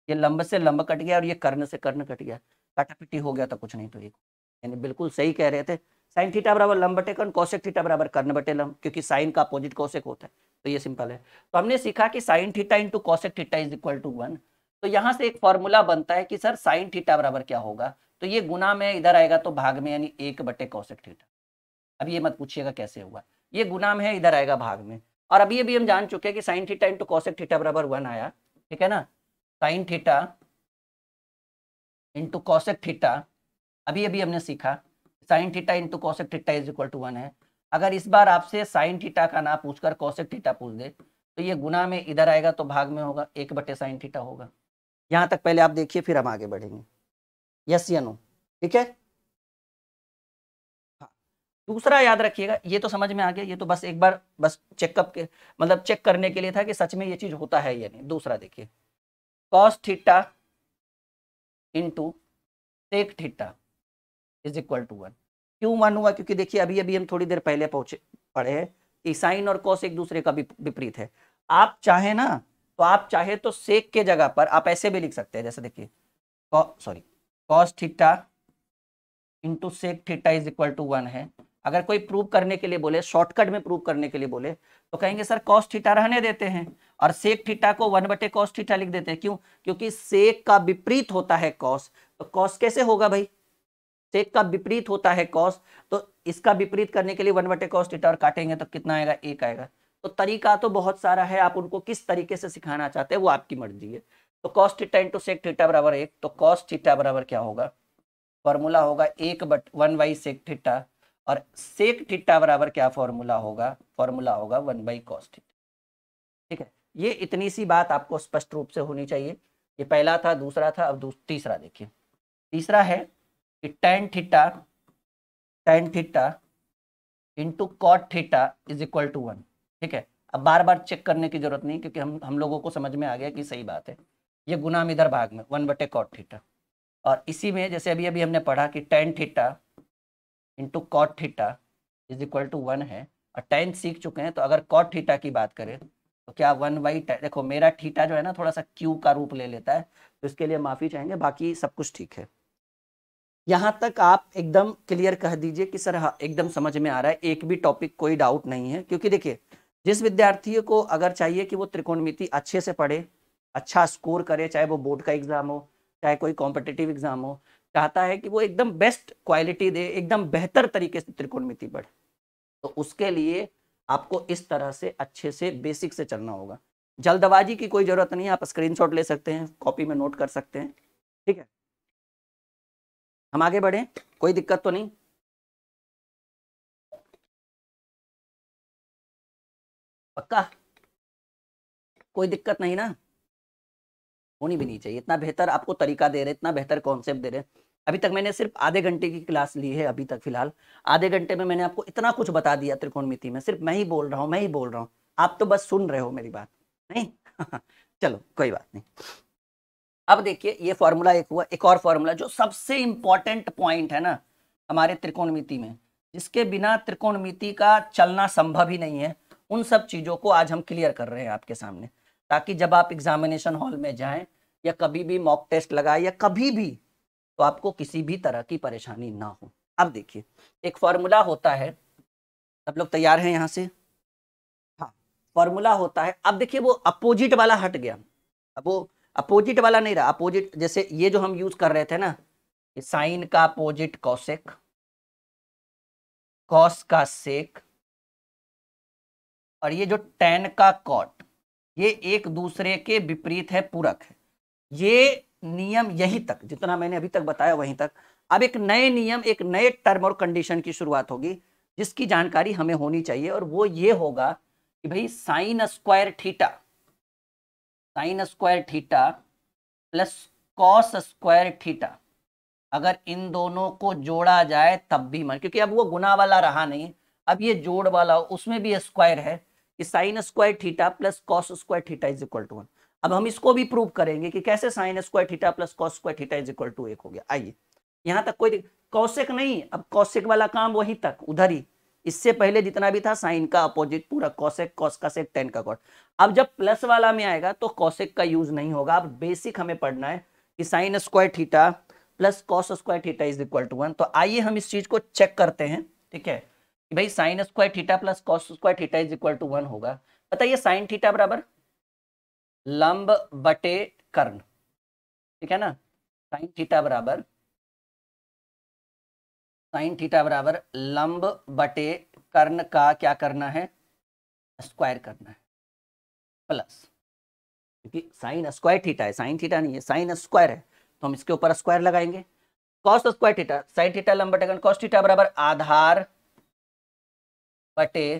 ये लंब से लंब कट गया और ये कर्ण से कर्ण कट गया, काटापिटी हो गया तो कुछ नहीं तो एक, यानी बिल्कुल सही कह रहे थे। साइन थीटा बराबर लंब बटे कर्ण, कॉसेक थीटा बराबर कर्ण बटे लंब, क्योंकि साइन का अपोजिट कॉसेक होता है, तो ये सिंपल है। तो हमने सीखा कि sine theta into cosec theta is equal to 1। तो यहां से एक फॉर्मूला बनता है कि सर साइन थीटा बराबर क्या होगा, तो ये गुना में इधर आएगा तो भाग में, यानी 1 बटे कॉसेक थीटा। अब ये मत पूछिएगा कैसे हुआ, ये गुना में है, इधर आएगा भाग में। और अभी अभी हम जान चुके हैं कि sine theta into cosec theta बराबर 1 आया, ठीक है ना? Sine theta into cosec theta, अभी अभी हमने सीखा sine theta into cosec theta is equal to 1 है। अगर इस बार आपसे साइन थीटा का ना पूछकर कॉसेक थीटा पूछ दे तो ये गुना में इधर आएगा तो भाग में होगा, 1 बटे साइन थीटा होगा। यहां तक पहले आप देखिए, फिर हम आगे बढ़ेंगे। यस या नो? ठीक है। हाँ, दूसरा याद रखिएगा, ये तो समझ में आ गया, ये तो बस एक बार बस चेकअप के मतलब चेक करने के लिए था कि सच में ये चीज होता है या नहीं। दूसरा देखिए, cos theta into sec theta is equal to 1। क्यों 1 हुआ? क्योंकि देखिए अभी अभी हम थोड़ी देर पहले पढ़े हैं कि साइन और कॉस एक दूसरे का विपरीत है। आप चाहे ना तो आप चाहे तो सेक के जगह पर आप ऐसे भी लिख सकते हैं, जैसे देखिए cos theta into sec theta is equal to 1 है। अगर कोई प्रूव करने के लिए बोले, शॉर्टकट में प्रूव करने के लिए बोले, तो कहेंगे सर कॉस थीटा रहने देते हैं और सेक थीटा को 1 बटे कॉस थीटा लिख देते हैं। क्यों? क्योंकि सेक का विपरीत होता है कॉस, तो कॉस कैसे होगा भाई, सेक का विपरीत होता है कॉस, तो इसका विपरीत करने के लिए 1 बटे कॉस थीटा और काटेंगे तो कितना आएगा, 1 आएगा। तो तरीका तो बहुत सारा है, आप उनको किस तरीके से सिखाना चाहते हैं वो आपकी मर्जी है। तो cos theta into sec theta बराबर 1, तो कॉस थीटा बराबर क्या होगा, फॉर्मूला होगा 1/1/सेक थीटा, और सेक थीटा बराबर क्या फॉर्मूला होगा, फॉर्मूला होगा 1/कॉस थीटा। ठीक है, ये इतनी सी बात आपको स्पष्ट रूप से होनी चाहिए। ये पहला था, दूसरा था, अब तीसरा देखिए। तीसरा है कि tan theta into cot theta is equal to 1। ठीक है, अब बार बार चेक करने की जरूरत नहीं, क्योंकि हम लोगों को समझ में आ गया कि सही बात है। ये गुनाम इधर भाग में 1/कॉट थीटा, और इसी में जैसे अभी अभी हमने पढ़ा कि tan theta into cot theta is equal to 1 है, और tan सीख चुके हैं, तो अगर कॉट थीटा की बात करें तो क्या 1/tan, देखो मेरा थीटा जो है ना थोड़ा सा क्यू का रूप ले लेता है, तो इसके लिए माफी चाहेंगे, बाकी सब कुछ ठीक है। यहां तक आप एकदम क्लियर कह दीजिए कि सर हाँ एकदम समझ में आ रहा है, एक भी टॉपिक कोई डाउट नहीं है। क्योंकि देखिए, जिस विद्यार्थी को अगर चाहिए कि वो त्रिकोणमिति अच्छे से पढ़े, अच्छा स्कोर करे, चाहे वो बोर्ड का एग्जाम हो, चाहे कोई कॉम्पिटिटिव एग्जाम हो, चाहता है कि वो एकदम बेस्ट क्वालिटी दे, एकदम बेहतर तरीके से त्रिकोणमिति पढ़े, तो उसके लिए आपको इस तरह से अच्छे से बेसिक से चलना होगा। जल्दबाजी की कोई जरूरत नहीं है, आप स्क्रीनशॉट ले सकते हैं, कॉपी में नोट कर सकते हैं। ठीक है, हम आगे बढ़े, कोई दिक्कत तो नहीं? पक्का कोई दिक्कत नहीं ना? होनी भी नहीं चाहिए। इतना बेहतर आपको तरीका दे रहे, इतना बेहतर कॉन्सेप्ट दे रहे। अभी तक मैंने सिर्फ आधे घंटे की क्लास ली है, अभी तक फिलहाल आधे घंटे में मैंने आपको इतना कुछ बता दिया त्रिकोणमिति में, सिर्फ मैं ही बोल रहा हूँ, मैं ही बोल रहा हूँ, आप तो बस सुन रहे हो मेरी बात, नहीं? चलो कोई बात नहीं। अब देखिए, ये फॉर्मूला एक हुआ, एक और फॉर्मूला जो सबसे इंपॉर्टेंट पॉइंट है ना हमारे त्रिकोणमिति में, जिसके बिना त्रिकोणमिति का चलना संभव ही नहीं है, उन सब चीजों को आज हम क्लियर कर रहे हैं आपके सामने, ताकि जब आप एग्जामिनेशन हॉल में जाएं या कभी भी मॉक टेस्ट लगाए या कभी भी, तो आपको किसी भी तरह की परेशानी ना हो। अब देखिए, एक फॉर्मूला होता है, सब लोग तैयार हैं यहाँ से? हाँ, फॉर्मूला होता है। अब देखिए, वो अपोजिट वाला हट गया, अब वो अपोजिट वाला नहीं रहा। अपोजिट जैसे ये जो हम यूज कर रहे थे ना, साइन का अपोजिट कॉसेक, कॉस का सेक, और ये जो टैन का कॉट, ये एक दूसरे के विपरीत है, पूरक है। ये नियम यहीं तक, जितना मैंने अभी तक बताया वहीं तक। अब एक नए नियम, एक नए टर्म और कंडीशन की शुरुआत होगी, जिसकी जानकारी हमें होनी चाहिए, और वो ये होगा कि भाई sine square theta plus cos square theta, अगर इन दोनों को जोड़ा जाए तब भी मान, क्योंकि अब वो गुना वाला रहा नहीं, अब ये जोड़ वाला, उसमें भी स्क्वायर है कि sine square theta plus cos square theta is equal to 1। अब हम इसको भी प्रूव करेंगे कि कैसे sine square theta plus cos square theta is equal to 1 हो गया। आइए, यहां तक कोई कौशिक नहीं, अब कौशिक वाला काम वहीं तक, उधर ही। इससे पहले जितना भी था साइन का अपोजिट पूरा कौशिक, कॉस का सेक, टेन का कॉट। अब जब प्लस वाला में आएगा तो कौशिक का यूज नहीं होगा। अब बेसिक हमें पढ़ना है कि sine square theta plus cos square theta is equal to 1। तो आइए हम इस चीज को चेक करते हैं। ठीक है, कि भाई sine square theta plus cos square theta is equal to 1 होगा। बताइए, साइन थीटा बराबर लंब बटे कर्ण, ठीक है ना? साइन थीटा बराबर लंब बटे कर्ण का क्या करना है, स्क्वायर करना है, प्लस, क्योंकि साइन स्क्वायर थीटा है, साइन थीटा नहीं है, साइन स्क्वायर है, तो हम इसके ऊपर स्क्वायर लगाएंगे। Cos square theta, sine theta लंब बटे कर्ण, कॉस थीटा बराबर आधार बटे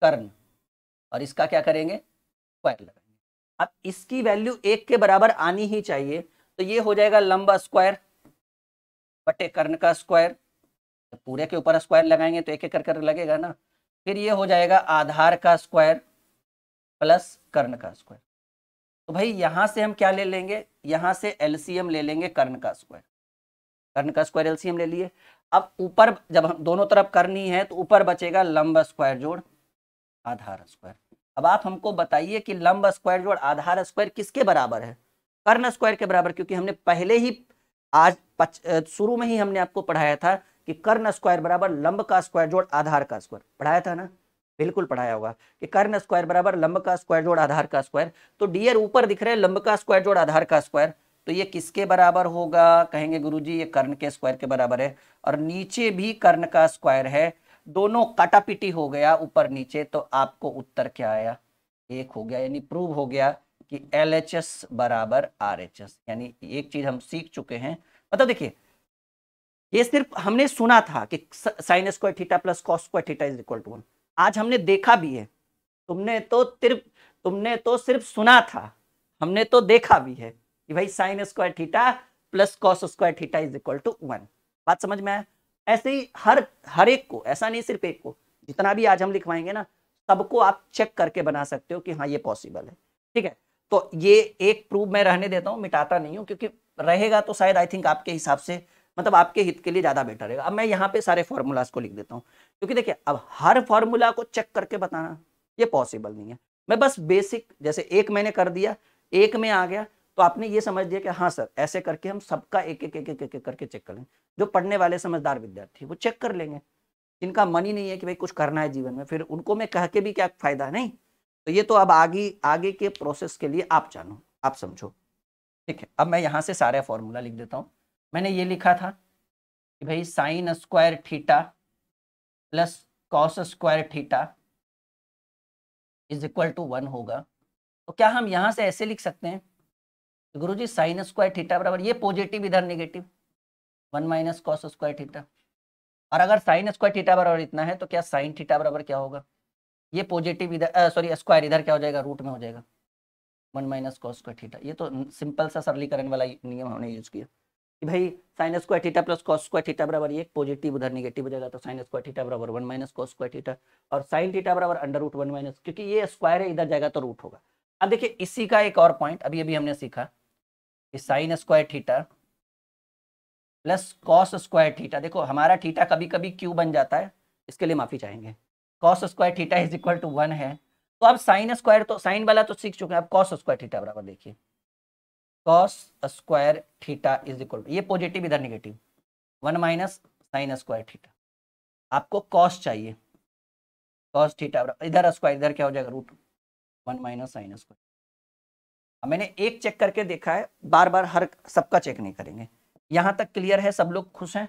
कर्ण, और इसका क्या करेंगे, स्क्वायर लगाएंगे। अब इसकी वैल्यू 1 के बराबर आनी ही चाहिए, तो ये हो जाएगा लंब स्क्वायर बटे कर्ण का स्क्वायर, तो पूरे के ऊपर स्क्वायर लगाएंगे तो एक एक कर लगेगा ना। फिर ये हो जाएगा आधार का स्क्वायर प्लस कर्ण का स्क्वायर। तो भाई यहां से हम क्या ले लेंगे, यहां से एलसीएम ले लेंगे कर्ण का स्क्वायर, कर्ण का स्क्वायर एलसीएम ले लिए। अब ऊपर जब हम दोनों तरफ करनी है तो ऊपर बचेगा लंब स्क्वायर जोड़ आधार स्क्वायर। अब आप हमको बताइए कि लंब स्क्वायर जोड़ आधार स्क्वायर किसके बराबर है, कर्ण स्क्वायर के बराबर, क्योंकि हमने पहले ही आज शुरू में ही हमने आपको पढ़ाया था कि कर्ण स्क्वायर बराबर लंब का स्क्वायर जोड़ आधार का स्क्वायर, पढ़ाया था ना? बिल्कुल पढ़ाया होगा कि कर्ण स्क्वायर बराबर लंब का स्क्वायर जोड़ आधार का स्क्वायर। तो डियर ऊपर दिख रहे हैं लंब का स्क्वायर जोड़ आधार का स्क्वायर, तो ये किसके बराबर होगा, कहेंगे गुरुजी ये कर्ण के स्क्वायर के बराबर है, और नीचे भी कर्ण का स्क्वायर है, दोनों काटापीटी हो गया ऊपर नीचे, तो आपको उत्तर क्या आया, 1 हो गया। यानी प्रूव हो गया कि LHS बराबर RHS। यानी एक चीज हम सीख चुके हैं। मतलब देखिए, ये सिर्फ हमने सुना था कि sine square theta plus cos square theta is equal to 1। आज हमने देखा भी है। तुमने तो सिर्फ सुना था, हमने तो देखा भी है कि भाई sine square theta plus cos square theta is equal to 1। बात समझ में आया? ऐसे ही हर एक को, ऐसा नहीं सिर्फ एक को, जितना भी आज हम लिखवाएंगे ना, सबको आप चेक करके बना सकते हो कि हाँ ये पॉसिबल है। ठीक है, तो ये एक प्रूफ मैं रहने देता हूँ, मिटाता नहीं हूँ, क्योंकि रहेगा तो शायद आई थिंक आपके हिसाब से, मतलब आपके हित के लिए ज्यादा बेटर रहेगा। अब मैं यहाँ पे सारे फॉर्मूलाज को लिख देता हूँ, क्योंकि देखिए अब हर फॉर्मूला को चेक करके बताना ये पॉसिबल नहीं है। मैं बस बेसिक, जैसे एक मैंने कर दिया, एक में आ गया, तो आपने ये समझ दिया कि हाँ सर ऐसे करके हम सबका एक एक एक एक एक करके चेक कर लेंगे। जो पढ़ने वाले समझदार विद्यार्थी वो चेक कर लेंगे, जिनका मन ही नहीं है कि भाई कुछ करना है जीवन में, फिर उनको मैं कह के भी क्या फायदा, नहीं। तो ये तो अब आगे के प्रोसेस के लिए आप जानो, आप समझो। ठीक है, अब मैं यहाँ से सारे फॉर्मूला लिख देता हूँ। मैंने ये लिखा था कि भाई sine square theta plus cos square theta is equal to 1 होगा। तो क्या हम यहाँ से ऐसे लिख सकते हैं, गुरुजी साइन स्क्वायर थीटा बराबर, ये पॉजिटिव इधर negative, 1 minus cos square theta. और अगर साइन स्क्वायर थीटा बराबर इतना है, तो क्या साइन थीटा बराबर क्या होगा, ये पॉजिटिव इधर, सॉरी स्क्वायर इधर क्या हो जाएगा, रूट में हो जाएगा, 1 माइनस कॉस स्क्वायर थीटा। ये तो सिंपल सा सरलीकरण वाला नियम हमने यूज किया कि भाई sine square theta plus cos square theta बराबर, ये पॉजिटिव उधर नेगेटिव हो जाएगा, तो साइन स्क्वायर थीटा बराबर 1 माइनस कॉस स्क्वायर थीटा, और साइन थीटा बराबर अंडर रूट 1 माइनस, क्योंकि ये स्क्वायर है इधर जाएगा तो रूट होगा। अब देखिए इसी का एक और पॉइंट अभी अभी हमने सीखा कि sine square theta plus cos square theta, देखो हमारा थीटा कभी कभी क्यू बन जाता है, इसके लिए माफी चाहेंगे। Cos square theta is equal to 1 है, तो अब साइन स्क्वायर, तो साइन वाला तो सीख चुके हैं, अब कॉस स्क्वायर थीटा बराबर देखिए, cos square theta is equal to, ये पॉजिटिव इधर negative, 1 minus sine square theta. आपको कॉस चाहिए, कॉस थीटा इधर स्क्वायर, इधर क्या हो जाएगा, रूट 1 माइनस साइन स्क्वायर। अब मैंने एक चेक करके देखा है, बार बार हर सबका चेक नहीं करेंगे। यहाँ तक क्लियर है, सब लोग खुश हैं?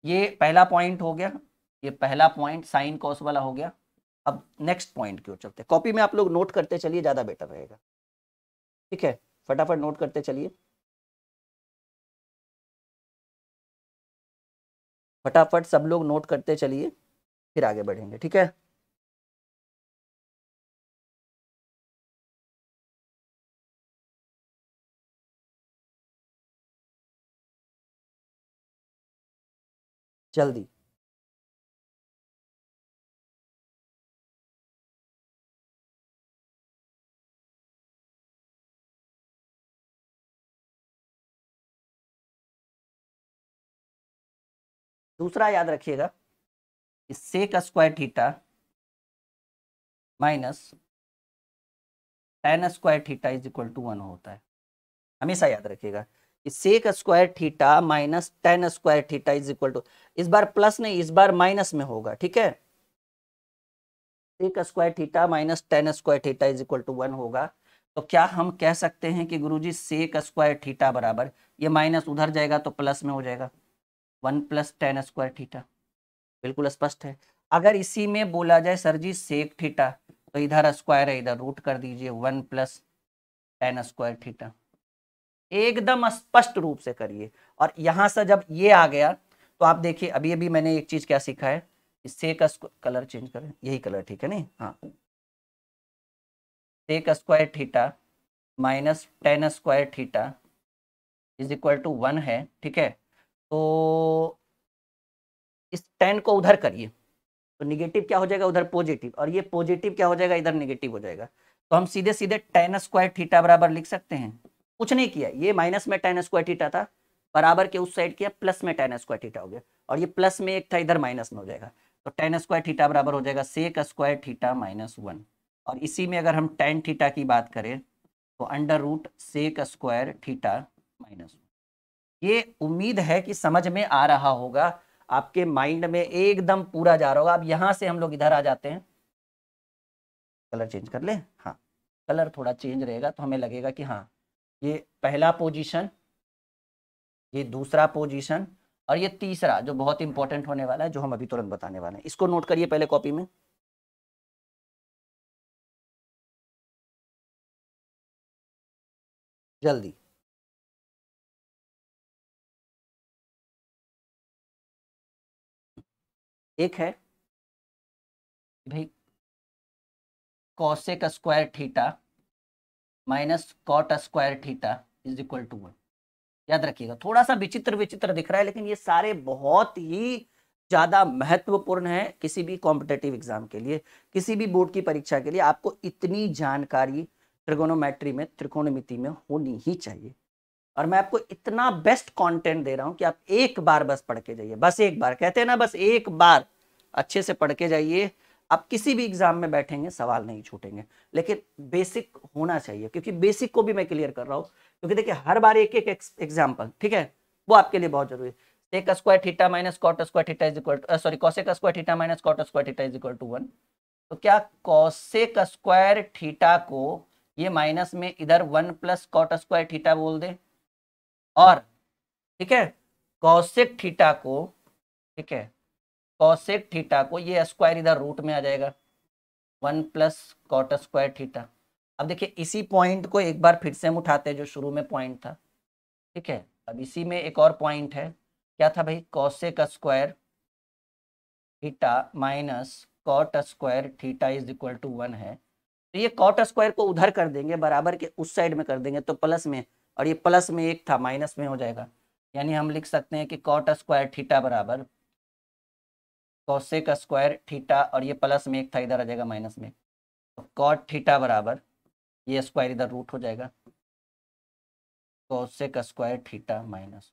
ये पहला पॉइंट हो गया, ये पहला पॉइंट साइन कॉस वाला हो गया। अब नेक्स्ट पॉइंट की ओर चलते हैं। कॉपी में आप लोग नोट करते चलिए, ज्यादा बेटर रहेगा। ठीक है, फटाफट नोट करते चलिए, फटाफट सब लोग नोट करते चलिए, फिर आगे बढ़ेंगे। ठीक है, जल्दी। दूसरा याद रखिएगा, sec square theta minus tan square theta is equal to 1 होता है। हमेशा याद रखिएगा, sec square theta minus tan square theta is equal to, इस बार प्लस नहीं, इस बार माइनस में होगा। ठीक है, sec square theta minus tan square theta is equal to 1 होगा। तो क्या हम कह सकते हैं कि गुरुजी सेक स्क्वायर थीटा बराबर, ये माइनस उधर जाएगा तो प्लस में हो जाएगा, 1 प्लस टेन स्क्वायर थीटा। बिल्कुल स्पष्ट है। अगर इसी में बोला जाए सर जी सेक थीटा, तो इधर स्क्वायर है, इधर रूट कर दीजिए, 1 प्लस टेन स्क्वायर थीटा। एकदम स्पष्ट रूप से करिए। और यहां से जब ये आ गया, तो आप देखिए अभी अभी मैंने एक चीज क्या सीखा है, सेक कलर चेंज करें, यही कलर ठीक है नहीं, हाँ, sec square theta minus tan square theta is equal to 1 है। ठीक है, तो इस टेन को उधर करिए, तो निगेटिव क्या हो जाएगा उधर पॉजिटिव, और ये पॉजिटिव क्या हो जाएगा इधर नेगेटिव हो जाएगा। तो हम सीधे सीधे टेन स्क्वायर थीटा बराबर लिख सकते हैं, कुछ नहीं किया, ये माइनस में टेन स्क्वायर थीटा था, बराबर के उस साइड किया, प्लस में टेन स्क्वायर थीटा हो गया, और ये प्लस में एक था, इधर माइनस में हो जाएगा। तो टेन स्क्वायर थीटा बराबर हो जाएगा सेक स्क्वायर थीटा माइनस 1। और इसी में अगर हम टेन थीटा की बात करें, तो under root sec square theta minus 1। ये उम्मीद है कि समझ में आ रहा होगा, आपके माइंड में एकदम पूरा जा रहा होगा। अब यहां से हम लोग इधर आ जाते हैं, कलर चेंज कर ले, हाँ कलर थोड़ा चेंज रहेगा तो हमें लगेगा कि हाँ ये पहला पोजीशन, ये दूसरा पोजीशन, और ये तीसरा जो बहुत इंपॉर्टेंट होने वाला है, जो हम अभी तुरंत बताने वाले हैं, इसको नोट करिए पहले कॉपी में। जल्दी। एक है भाई cosec square theta minus cot square theta is equal to 1। याद रखिएगा, थोड़ा सा विचित्र विचित्र दिख रहा है, लेकिन ये सारे बहुत ही ज्यादा महत्वपूर्ण है किसी भी कॉम्पिटेटिव एग्जाम के लिए, किसी भी बोर्ड की परीक्षा के लिए। आपको इतनी जानकारी ट्रिगोनोमेट्री में, त्रिकोणमिति में होनी ही चाहिए। और मैं आपको इतना बेस्ट कंटेंट दे रहा हूं कि आप एक बार बस पढ़ के जाइए, बस एक बार, कहते हैं ना, बस एक बार अच्छे से पढ़ के जाइए। आप किसी भी एग्जाम में बैठेंगे सवाल नहीं छूटेंगे, लेकिन बेसिक होना चाहिए, क्योंकि बेसिक को भी मैं क्लियर कर रहा हूं। क्योंकि देखिए हर बार एक एक एग्जाम्पल, ठीक है, वो आपके लिए बहुत जरूरी है। Sec square theta minus cot square theta is equal to, sorry, cosec square theta minus cot square theta is equal to 1। तो क्या कॉसेक स्क्वायर थीटा को ये माइनस में इधर 1 प्लस कॉट स्क्वायर थीटा बोल दे, और ठीक है कॉसेक थीटा को, ठीक है कॉसेक थीटा को ये स्क्वायर इधर रूट में आ जाएगा 1 प्लस कॉट स्क्वायर थीटा। अब देखिए इसी पॉइंट को एक बार फिर से हम उठाते हैं जो शुरू में पॉइंट था, ठीक है। अब इसी में एक और पॉइंट है, क्या था भाई, cosec square theta minus cot square theta is equal to 1 है। तो ये कॉट स्क्वायर को उधर कर देंगे, बराबर के उस साइड में कर देंगे तो प्लस में, और ये प्लस में एक था माइनस में हो जाएगा। यानी हम लिख सकते हैं कि कॉट स्क्वायर थीटा बराबर कॉसेक स्क्वायर थीटा, और ये प्लस में एक था इधर आ जाएगा माइनस में, तो कॉट थीटा बराबर ये स्क्वायर इधर रूट हो जाएगा कॉसेक स्क्वायर थीटा माइनस।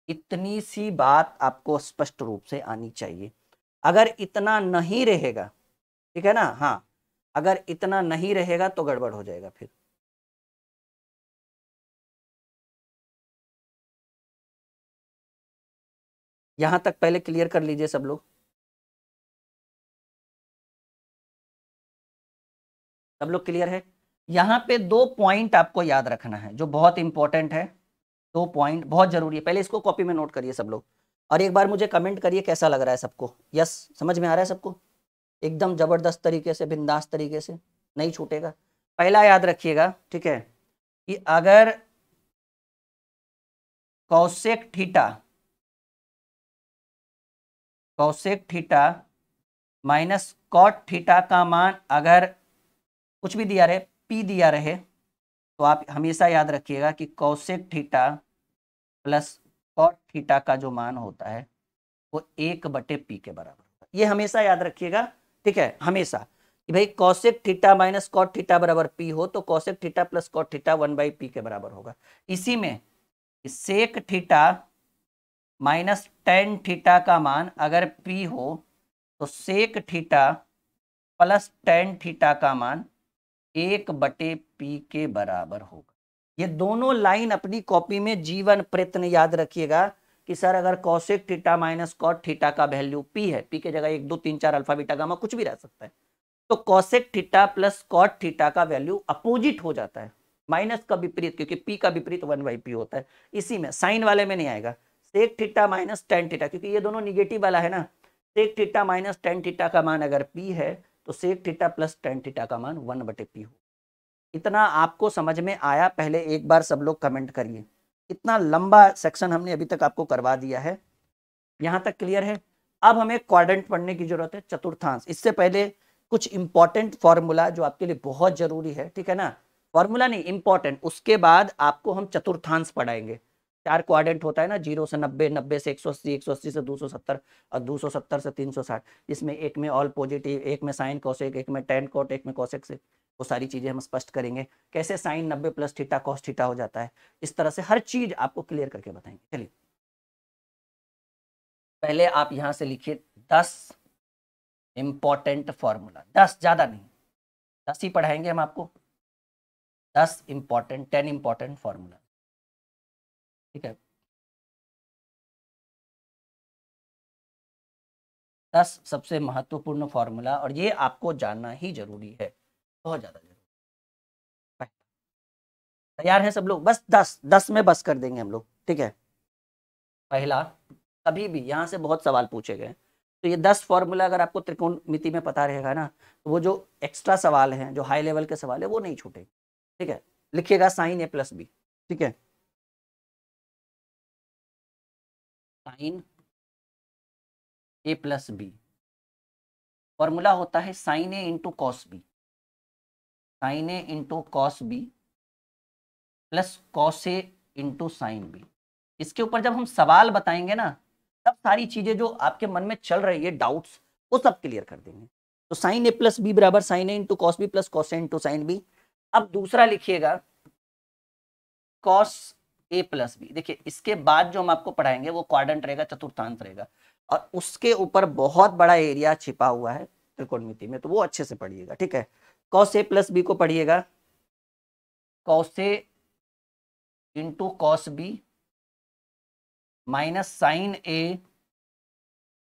इतनी सी बात आपको स्पष्ट रूप से आनी चाहिए। अगर इतना नहीं रहेगा, ठीक है ना, हाँ, अगर इतना नहीं रहेगा तो गड़बड़ हो जाएगा फिर। यहां तक पहले क्लियर कर लीजिए सब लोग। सब लोग क्लियर है? यहाँ पे दो पॉइंट आपको याद रखना है जो बहुत इंपॉर्टेंट है। दो पॉइंट बहुत जरूरी है, पहले इसको कॉपी में नोट करिए सब लोग, और एक बार मुझे कमेंट करिए कैसा लग रहा है सबको। यस, समझ में आ रहा है सबको? एकदम जबरदस्त तरीके से, बिंदास तरीके से, नहीं छूटेगा। पहला याद रखिएगा, ठीक है, कि अगर cosec theta, cosec theta minus cot theta का मान अगर कुछ भी दिया रहे, पी दिया रहे, तो आप हमेशा याद रखिएगा कि कौसेक थीटा प्लस कॉट थीटा का जो मान होता है वो 1/p के बराबर होता है। ये हमेशा याद रखिएगा, ठीक है, हमेशा, कि भाई cosec theta minus cot theta बराबर p हो तो cosec theta plus cot theta 1/p के बराबर होगा। इसी में sec theta minus tan theta का मान अगर p हो तो sec theta plus tan theta का मान 1/p के बराबर होगा। ये दोनों लाइन अपनी कॉपी में जीवन प्रयत्न याद रखिएगा कि सर अगर cosec theta minus cot theta का वैल्यू p है, p के जगह 1 2 3 4 अल्फा बीटा गामा कुछ भी रह सकता है, तो cosec theta plus cot theta का वैल्यू अपोजिट हो जाता है, माइनस का विपरीत, क्योंकि p का विपरीत 1/p होता है। इसी में साइन वाले में नहीं आएगा। Sec theta minus tan theta, क्योंकि ये दोनों निगेटिव वाला है ना, sec theta minus tan theta का मान अगर p है तो sec theta plus tan theta का मान 1/p हो। इतना आपको समझ में आया? पहले एक बार सब लोग कमेंट करिए। इतना लंबा सेक्शन हमने अभी तक आपको करवा दिया है, यहां तक क्लियर है? अब हमें क्वाड्रेंट पढ़ने की जरूरत है, चतुर्थांश। इससे पहले कुछ इंपॉर्टेंट फॉर्मूला जो आपके लिए बहुत जरूरी है, ठीक है ना, फॉर्मूला नहीं, इंपॉर्टेंट, उसके बाद आपको हम चतुर्थांश पढ़ाएंगे। 4 क्वाड्रेंट होता है ना, 0 से 90, 90 से 180, 180 से 270 और 270 से 360, जिसमें एक में ऑल पॉजिटिव, एक में साइन कॉसेक, एक में टेन कॉट, एक में कॉसेक से, वो सारी चीजें हम स्पष्ट करेंगे। कैसे sine 90 plus theta cos theta हो जाता है, इस तरह से हर चीज आपको क्लियर करके बताएंगे। चलिए पहले आप यहां से लिखिए 10 इंपॉर्टेंट फॉर्मूला, 10 ज्यादा नहीं, 10 ही पढ़ाएंगे हम आपको, 10 इंपॉर्टेंट, 10 इंपॉर्टेंट फॉर्मूला, ठीक है। 10 सबसे महत्वपूर्ण फॉर्मूला, और ये आपको जानना ही जरूरी है, बहुत ज्यादा जरूरी। तैयार हैं सब लोग? बस 10 10 में बस कर देंगे हम लोग, ठीक है। पहला, कभी भी यहाँ से बहुत सवाल पूछे गए, तो ये 10 फॉर्मूला अगर आपको त्रिकोणमिति में पता रहेगा ना, तो वो जो एक्स्ट्रा सवाल हैं, जो हाई लेवल के सवाल है, वो नहीं छूटेंगे। ठीक है, लिखिएगा साइन ए प्लस बी। ठीक है, sine A plus B, formula होता है sine A into cos B, sine A into cos B plus cos A into sine B. इसके ऊपर जब हम सवाल बताएंगे ना, तब सारी चीजें जो आपके मन में चल रही है डाउट्स, वो सब क्लियर कर देंगे। तो साइन ए प्लस बी बराबर sine A into cos B plus cos A into sine B. अब दूसरा लिखिएगा कॉस ए प्लस बी। देखिए इसके बाद जो हम आपको पढ़ाएंगे वो क्वाड्रेंट रहेगा, चतुर्थांश रहेगा, और उसके ऊपर बहुत बड़ा एरिया छिपा हुआ है त्रिकोणमिति में, तो वो अच्छे से पढ़िएगा। ठीक है, कॉस ए प्लस बी को पढ़िएगा cos A into cos B minus sine A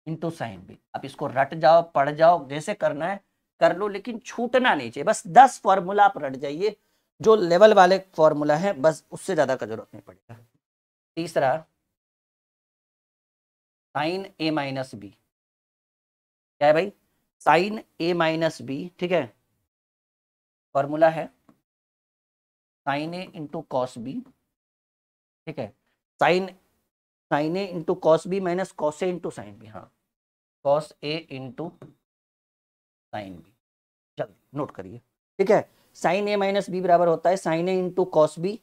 into sine B. आप इसको रट जाओ, पढ़ जाओ, जैसे करना है कर लो, लेकिन छूटना नहीं चाहिए। बस 10 फॉर्मूला आप रट जाइए, जो लेवल वाले फॉर्मूला है, बस उससे ज्यादा का जरूरत नहीं पड़ेगा। तीसरा साइन ए माइनस बी, क्या है भाई, साइन ए माइनस बी। ठीक है, फॉर्मूला है sine A into cos B. ठीक है, sine A into cos B minus cos A into sine B. हाँ, cos A into sine B, जल्दी नोट करिए। ठीक है, साइन ए माइनस बी बराबर होता है sine A into cos B.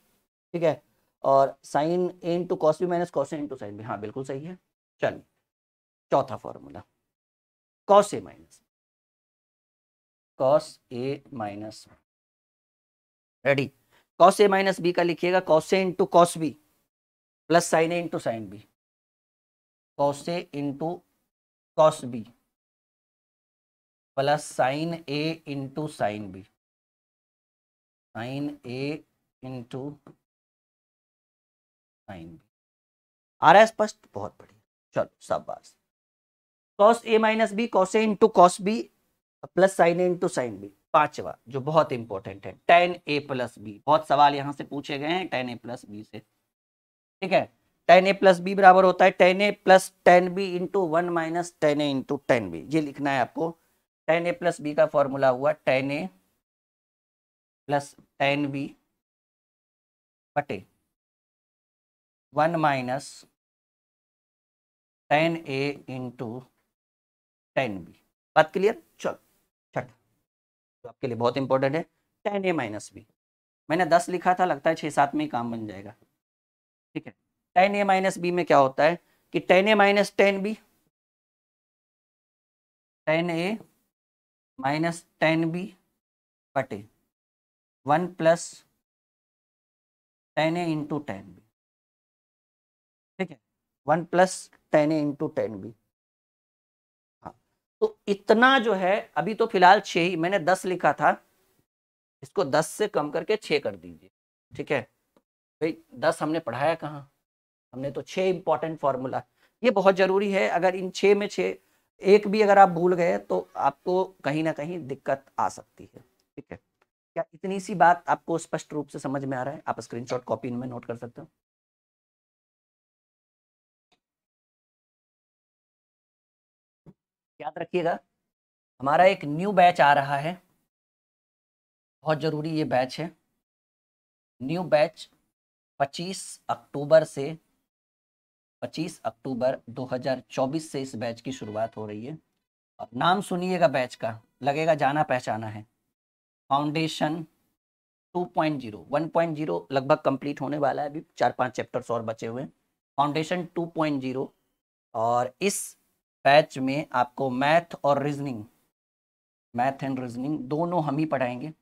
ठीक है, और sine A into cos B minus cos A into sine B. हाँ बिल्कुल सही है। चलिए चौथा formula, cos A minus, cos A minus, ready. Cos A minus B का लिखिएगा cos A into cos B plus sine A into sine B, cos A into cos B plus sine A into sine B, sine A into sine B. आ रहा है स्पष्ट? बहुत बढ़िया, चलो शाबाश। Cos A minus B, cos A into cos B plus sine A into sine B. पांचवा जो बहुत इंपॉर्टेंट है, टेन ए प्लस बी। बहुत सवाल यहां से पूछे गए हैं टेन ए प्लस बी से। ठीक है, टेन ए प्लस बी बराबर होता है tan A plus tan B into one minus tan A into tan B. ये लिखना है आपको। टेन ए प्लस बी का फॉर्मूला हुआ tan A plus tan B बटे one minus tan A into tan B. बात क्लियर? चलो छठ तो आपके लिए बहुत इंपॉर्टेंट है, टेन ए माइनस बी। मैंने 10 लिखा था, लगता है 6-7 में ही काम बन जाएगा। ठीक है, टेन ए माइनस बी में क्या होता है कि टेन ए माइनस टेन बी, टेन ए माइनस टेन बी बटे one plus ten A into tan B. ठीक है, one plus ten A into tan B. हाँ, तो इतना जो है, अभी तो फिलहाल 6 ही, मैंने 10 लिखा था, इसको 10 से कम करके 6 कर दीजिए। ठीक है भाई, 10 हमने पढ़ाया कहाँ, हमने तो 6 इंपॉर्टेंट फॉर्मूला, ये बहुत जरूरी है। अगर इन 6 में 6 एक भी अगर आप भूल गए तो आपको कहीं ना कहीं दिक्कत आ सकती है। ठीक है, क्या इतनी सी बात आपको स्पष्ट रूप से समझ में आ रहा है? आप स्क्रीनशॉट कॉपी इनमें नोट कर सकते हो। याद रखिएगा, हमारा एक न्यू बैच आ रहा है, बहुत जरूरी ये बैच है। न्यू बैच 25 अक्टूबर से 25 अक्टूबर 2024 से इस बैच की शुरुआत हो रही है। और नाम सुनिएगा बैच का, लगेगा जाना पहचाना है। फाउंडेशन 2.0, 1.0 लगभग कंप्लीट होने वाला है, अभी 4-5 चैप्टर्स और बचे हुए हैं। फाउंडेशन 2.0, और इस बैच में आपको मैथ और रीजनिंग, मैथ एंड रीजनिंग दोनों हम ही पढ़ाएंगे।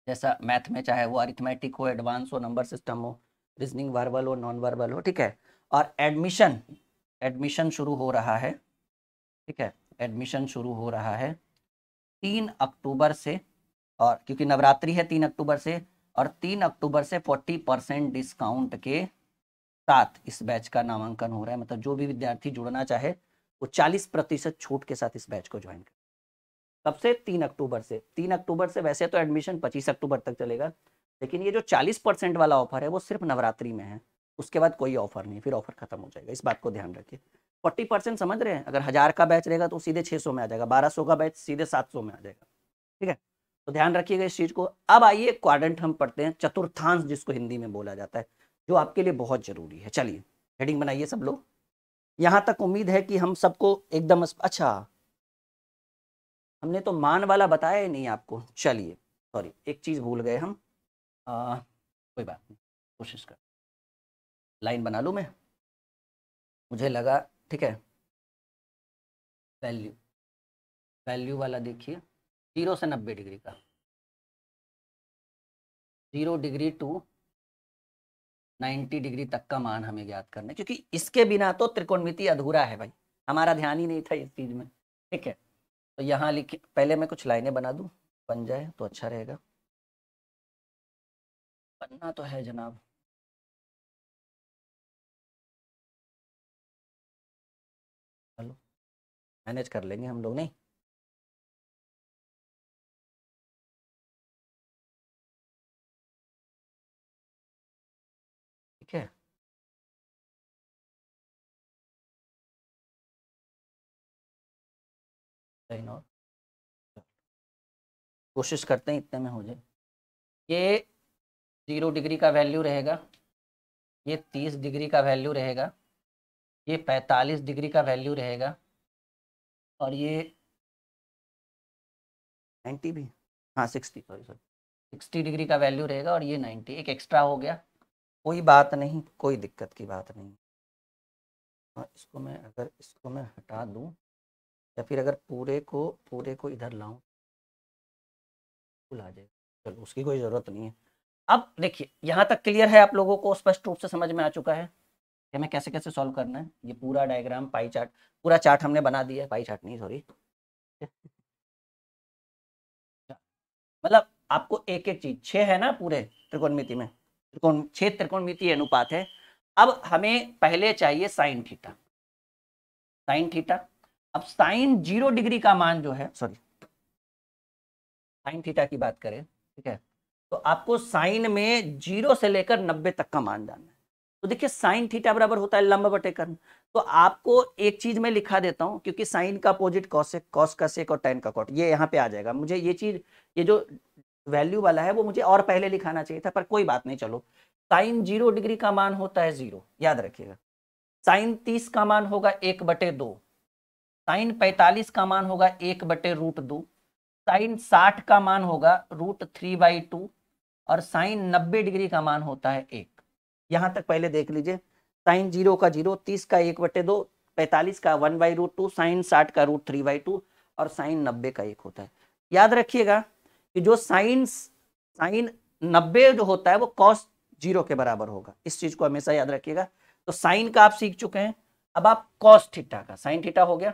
जैसा मैथ में चाहे वो अरिथमेटिक हो, एडवांस हो, नंबर सिस्टम हो, रीजनिंग वर्बल हो, नॉन वर्बल हो। ठीक है, और एडमिशन शुरू हो रहा है। ठीक है, एडमिशन शुरू हो रहा है 3 अक्टूबर से, और क्योंकि नवरात्रि है 3 अक्टूबर से, और 3 अक्टूबर से 40% डिस्काउंट के साथ इस बैच का नामांकन हो रहा है। मतलब जो भी विद्यार्थी जुड़ना चाहे वो 40% छूट के साथ इस बैच को ज्वाइन करें। कब से? 3 अक्टूबर से। 3 अक्टूबर से वैसे तो एडमिशन 25 अक्टूबर तक चलेगा, लेकिन ये जो 40% वाला ऑफर है वो सिर्फ नवरात्रि में है, उसके बाद कोई ऑफर नहीं, फिर ऑफर खत्म हो जाएगा। इस बात को ध्यान रखिए। 40% समझ रहे हैं? अगर 1000 का बैच रहेगा तो सीधे 600 में आ जाएगा, 1200 का बैच सीधे 700 में आ जाएगा। ठीक है, तो ध्यान रखिएगा इस चीज को। अब आइए क्वाड्रेंट हम पढ़ते हैं, चतुर्थांश जिसको हिंदी में बोला जाता है, जो आपके लिए बहुत जरूरी है। चलिए हेडिंग बनाइए सब लोग। यहां तक उम्मीद है कि हम सबको एकदम अच्छा, हमने तो मान वाला बताया ही नहीं आपको। चलिए सॉरी, एक चीज भूल गए हम। कोई बात नहीं, कोशिश कर, लाइन बना लूं मैं, मुझे लगा। ठीक है, वैल्यू, वैल्यू वाला देखिए, 0 से 90 डिग्री का, 0 डिग्री टू 90 डिग्री तक का मान हमें ज्ञात करना है, क्योंकि इसके बिना तो त्रिकोणमिति अधूरा है भाई, हमारा ध्यान ही नहीं था इस चीज में। ठीक है, तो यहाँ लिखिए, पहले मैं कुछ लाइनें बना दूं, बन जाए तो अच्छा रहेगा। बनना तो है जनाब। चलो मैनेज कर लेंगे हम लोग, नहीं? ठीक है, सही ना, कोशिश करते हैं इतने में हो जाए। ये 0 डिग्री का वैल्यू रहेगा, ये 30 डिग्री का वैल्यू रहेगा, ये 45 डिग्री का वैल्यू रहेगा, और ये 90 भी, हाँ 60, सॉरी सॉरी, 60 डिग्री का वैल्यू रहेगा, और ये 90, एक एक्स्ट्रा हो गया। कोई बात नहीं, कोई दिक्कत की बात नहीं। हाँ, इसको मैं, अगर इसको मैं हटा दूं, या फिर अगर पूरे को इधर लाऊं, आ जाए, चलो उसकी कोई ज़रूरत नहीं है। अब देखिए यहाँ तक क्लियर है, आप लोगों को स्पष्ट रूप से समझ में आ चुका है कि हमें कैसे कैसे सॉल्व करना है। ये पूरा डायग्राम, पाई चार्ट, पूरा चार्ट हमने बना दिया है, पाई चार्ट नहीं सॉरी, मतलब आपको एक एक चीज, 6 है ना पूरे त्रिकोणमिति में, 6 त्रिकोणमिति अनुपात है। अब हमें पहले चाहिए साइन थीटा, साइन थीटा। अब साइन 0 डिग्री का मान जो है, सॉरी साइन थीटा की बात करें, ठीक है, तो आपको साइन में 0 से लेकर 90 तक का मान जानना है। तो देखिए साइन थीटा बराबर होता है लंब बटे कर्ण। तो आपको एक चीज में लिखा देता हूं, क्योंकि साइन का अपोजिट कॉस है, कॉस का सेक और टैन का कॉट, ये यहाँ पे आ जाएगा। मुझे ये चीज, ये जो वैल्यू वाला है वो मुझे और पहले लिखाना चाहिए था, पर कोई बात नहीं। चलो, साइन 0 डिग्री का मान होता है 0, याद रखिएगा। साइन 30 का मान होगा 1/2, साइन 45 का मान होगा 1/√2, साइन 60 का मान होगा √3/2, और साइन 90 डिग्री का मान होता है 1। यहां तक पहले देख लीजिए, साइन 0 का 0, 30 का 1/2, 45 का 1/√2, साइन 60 का √3/2, और साइन 90 का 1 होता है। याद रखिएगा कि जो साइन 90 जो होता है वो कॉस 0 के बराबर होगा, इस चीज को हमेशा याद रखिएगा। तो साइन का आप सीख चुके हैं, अब आप कॉस थीटा का, साइन थीटा हो गया,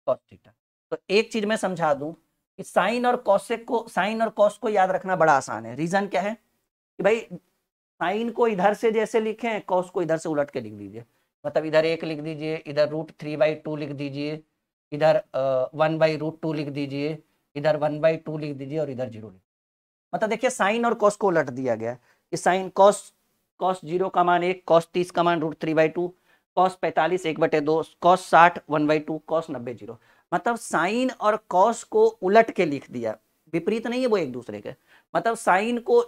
कॉस थीटा। तो एक चीज मैं समझा दूं कि साइन और कॉसेक को, साइन और कॉस को याद रखना बड़ा आसान है। रीजन क्या है कि भाई साइन को इधर से जैसे लिखें, कॉस को इधर से उलट के लिख दीजिए। मतलब इधर 1 लिख दीजिए, इधर √3/2 लिख दीजिए, इधर 1/√2 लिख दीजिए, इधर 1/2 लिख दीजिए, और इधर 0 लिख। मतलब देखिए साइन और कॉस को उलट दिया गया कि साइन कॉस, कॉस 0 का मान 1, कॉस 30 का मान √3/2, कॉस 45 1/2, कॉस 60 1/2, कॉस 90 0। मतलब साइन और कॉस को उलट के लिख दिया, विपरीत नहीं है वो एक दूसरे के। मतलब साइन को,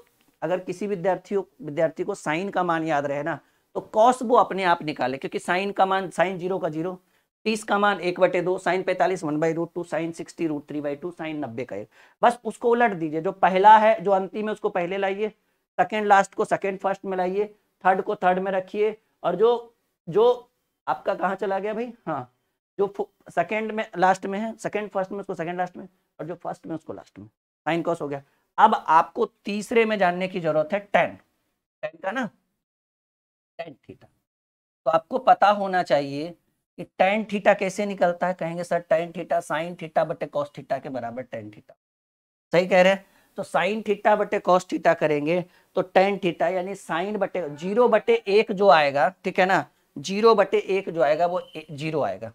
अगर किसी विद्यार्थी को साइन का मान याद रहे ना, तो कॉस वो अपने आप निकाले, क्योंकि साइन का मान, साइन 0 का 0, 30 का मान 1/2, साइन 45 1/√2, साइन 60 √3/2, साइन 90 का 1। बस उसको उलट दीजिए, जो पहला है जो अंतिम है उसको पहले लाइए, सेकेंड लास्ट को सेकेंड फर्स्ट में लाइए, थर्ड को थर्ड में रखिए, और जो जो आपका कहाँ चला गया भाई, हाँ, जो सेकेंड में लास्ट में है, सेकेंड फर्स्ट में उसको सेकेंड लास्ट में, और जो फर्स्ट में उसको लास्ट में। साइन कॉस हो गया। अब आपको तीसरे में जानने की जरूरत है टैन, टैन का ना, टैन थीटा। तो आपको पता होना चाहिए कि टैन थीटा कैसे निकलता है। कहेंगे sir tan theta sine theta बटे कॉस थीटा के बराबर टैन थीटा, सही कह रहे हैं। तो साइन थीटा बटे कॉस थीटा करेंगे तो टैन थीटा यानी साइन बटे 0/1 जो आएगा, ठीक है ना, 0/1 जो आएगा वो 0 आएगा।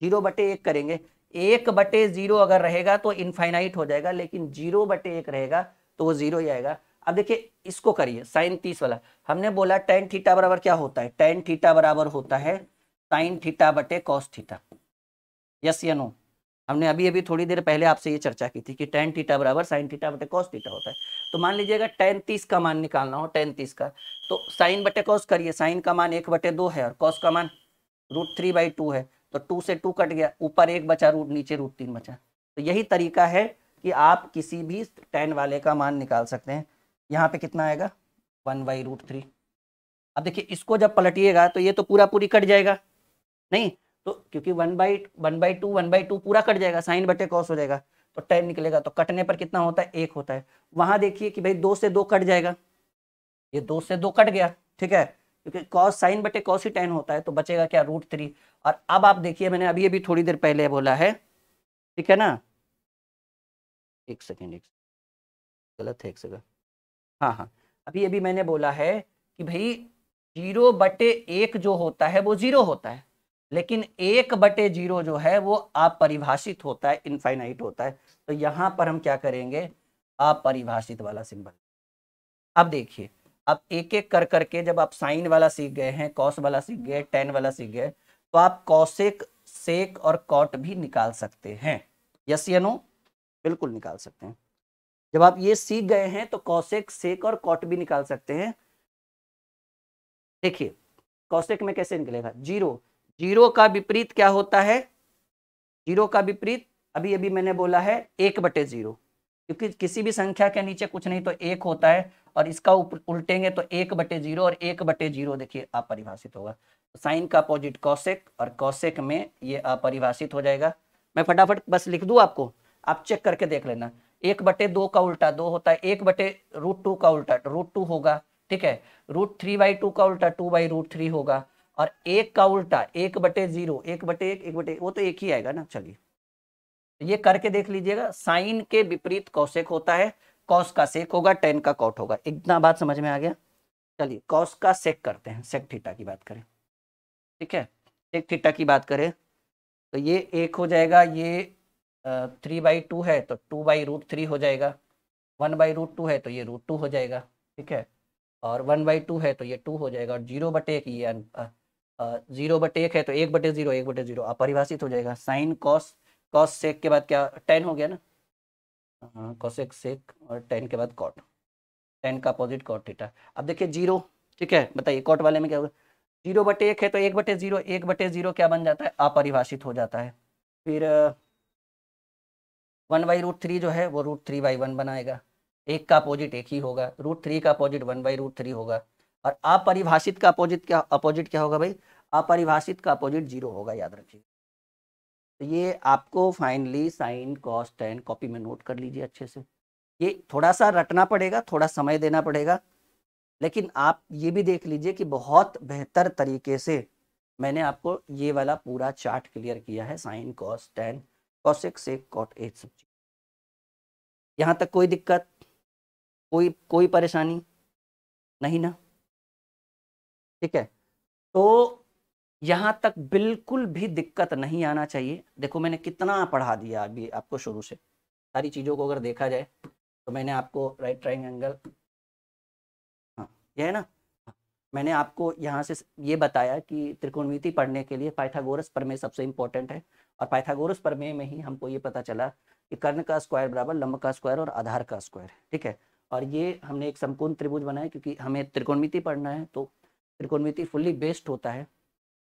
0/1 करेंगे, 1/0 अगर रहेगा तो इनफाइनाइट हो जाएगा, लेकिन 0/1 रहेगा तो वो 0 ही आएगा। अब देखिए इसको करिए साइन 30 वाला, हमने बोला टेन थीटा बराबर क्या होता है, टेन थीटा बराबर होता है साइन थीटा बटे कॉस थीटा, यस या नो। हमने अभी अभी थोड़ी देर पहले आपसे ये चर्चा की थी कि टेन थीटा बराबर साइन थीटा बटे कॉस थीटा होता है। तो मान लीजिएगा टेन 30 का मान निकालना हो, टेन 30 का, तो साइन बटे कॉस करिए, साइन का मान 1/2 है और कॉस का मान √3/2 है, तो 2 से 2 कट गया, ऊपर 1 बचा, रूट नीचे √3 बचा। तो यही तरीका है कि आप किसी भी टेन वाले का मान निकाल सकते हैं। यहाँ पे कितना आएगा 1/√3। अब देखिए इसको जब पलटिएगा तो ये तो पूरा पूरी कट जाएगा, नहीं तो क्योंकि 1/2 पूरा कट जाएगा, साइन बटे कॉस हो जाएगा, तो टेन निकलेगा, तो कटने पर कितना होता है 1 होता है। वहां देखिए कि भाई 2 से 2 कट जाएगा, ये 2 से 2 कट गया, ठीक है, क्योंकि कॉस साइन बटे कॉस ही टेन होता है, तो बचेगा क्या √3। और अब आप देखिए मैंने अभी अभी थोड़ी देर पहले बोला है, ठीक है ना, एक सेकेंड, गलत है, एक सेकेंड, हाँ हाँ, अभी अभी मैंने बोला है कि भाई 0/1 जो होता है वो 0 होता है, लेकिन 1/0 जो है वो अपरिभाषित होता है, इनफाइनाइट होता है। तो यहां पर हम क्या करेंगे, अपरिभाषित वाला सिंबल। अब देखिए, अब एक एक कर करके जब आप साइन वाला सीख गए हैं, कॉस वाला सीख गए, टेन वाला सीख गए, तो आप कॉसेक, सेक और कॉट भी निकाल सकते हैं, यस या नो, बिल्कुल निकाल सकते हैं। जब आप ये सीख गए हैं तो कॉसेक, सेक और कॉट भी निकाल सकते हैं। देखिए कॉसेक में कैसे निकलेगा, जीरो, जीरो का विपरीत क्या होता है, जीरो का विपरीत अभी अभी मैंने बोला है 1/0, क्योंकि किसी भी संख्या के नीचे कुछ नहीं तो 1 होता है, और इसका उल्टेंगे तो 1/0, और 1/0 देखिए अपरिभाषित होगा। साइन का अपोजिट कॉसेक, और कॉसेक में ये अपरिभाषित हो जाएगा। मैं फटाफट बस लिख दूं आपको, आप चेक करके देख लेना। 1/2 का उल्टा 2 होता है, 1/√2 का उल्टा √2 होगा, ठीक है, √3/2 का उल्टा 2/√3 होगा, और 1 का उल्टा 1/0, 1/1, 1/1, वो तो एक ही आएगा ना। चलिए ये करके देख लीजिएगा, साइन के विपरीत कॉसेक होता है, कॉस का सेक होगा, टेन का कॉट होगा। इतना बात समझ में आ गया। चलिए कॉस का सेक करते हैं, सेक थीटा की बात करें, ठीक है, सेक थीटा की बात करें तो ये एक हो जाएगा, ये 3/2 है तो 2/√3 हो जाएगा, 1/√2 है तो ये √2 हो जाएगा, ठीक है, और 1/2 है तो ये 2 हो जाएगा, और 0/1 ये 0/1 है तो 1/0, 1/0 अपरिभाषित हो जाएगा। साइन कॉस, कॉस सेक के बाद क्या, टेन हो गया ना, हाँ कॉसेक सेक, और टेन के बाद कॉट, टेन का अपोजिट कॉट थीटा। अब देखिए जीरो, ठीक है, बताइए कॉट वाले में क्या होगा, 0/1 है तो 1/0, 1/0 क्या बन जाता है, अपरिभाषित हो जाता है। फिर 1/√3 जो है वो √3/1 बनाएगा, एक का अपोजिट एक ही होगा, √3 का अपोजिट 1/√3 होगा, और अपरिभाषित का अपोजिट क्या होगा भाई, अपरिभाषित का अपोजिट 0 होगा, याद रखिए। तो ये आपको finally sign cos ten copy में नोट कर लीजिए अच्छे से। ये थोड़ा सा रटना पड़ेगा, थोड़ा समय देना पड़ेगा, लेकिन आप ये भी देख लीजिए कि बहुत बेहतर तरीके से मैंने आपको ये वाला पूरा चार्ट क्लियर किया है, sine cos tan cosec sec cot, एट सब चीज। यहाँ तक कोई दिक्कत, कोई कोई परेशानी नहीं ना, ठीक है। तो यहाँ तक बिल्कुल भी दिक्कत नहीं आना चाहिए। देखो मैंने कितना पढ़ा दिया अभी आपको शुरू से, सारी चीज़ों को अगर देखा जाए तो मैंने आपको राइट ट्रायंगल, हाँ ये है ना, हाँ, मैंने आपको यहाँ से ये बताया कि त्रिकोणमिति पढ़ने के लिए पाइथागोरस प्रमेय सबसे इंपॉर्टेंट है, और पाइथागोरस प्रमेय में ही हमको ये पता चला कि कर्ण का स्क्वायर बराबर लंब का स्क्वायर और आधार का स्क्वायर, ठीक है। और ये हमने एक समकोण त्रिभुज बनाया क्योंकि हमें त्रिकोणमिति पढ़ना है, तो त्रिकोणमिति फुल्ली बेस्ड होता है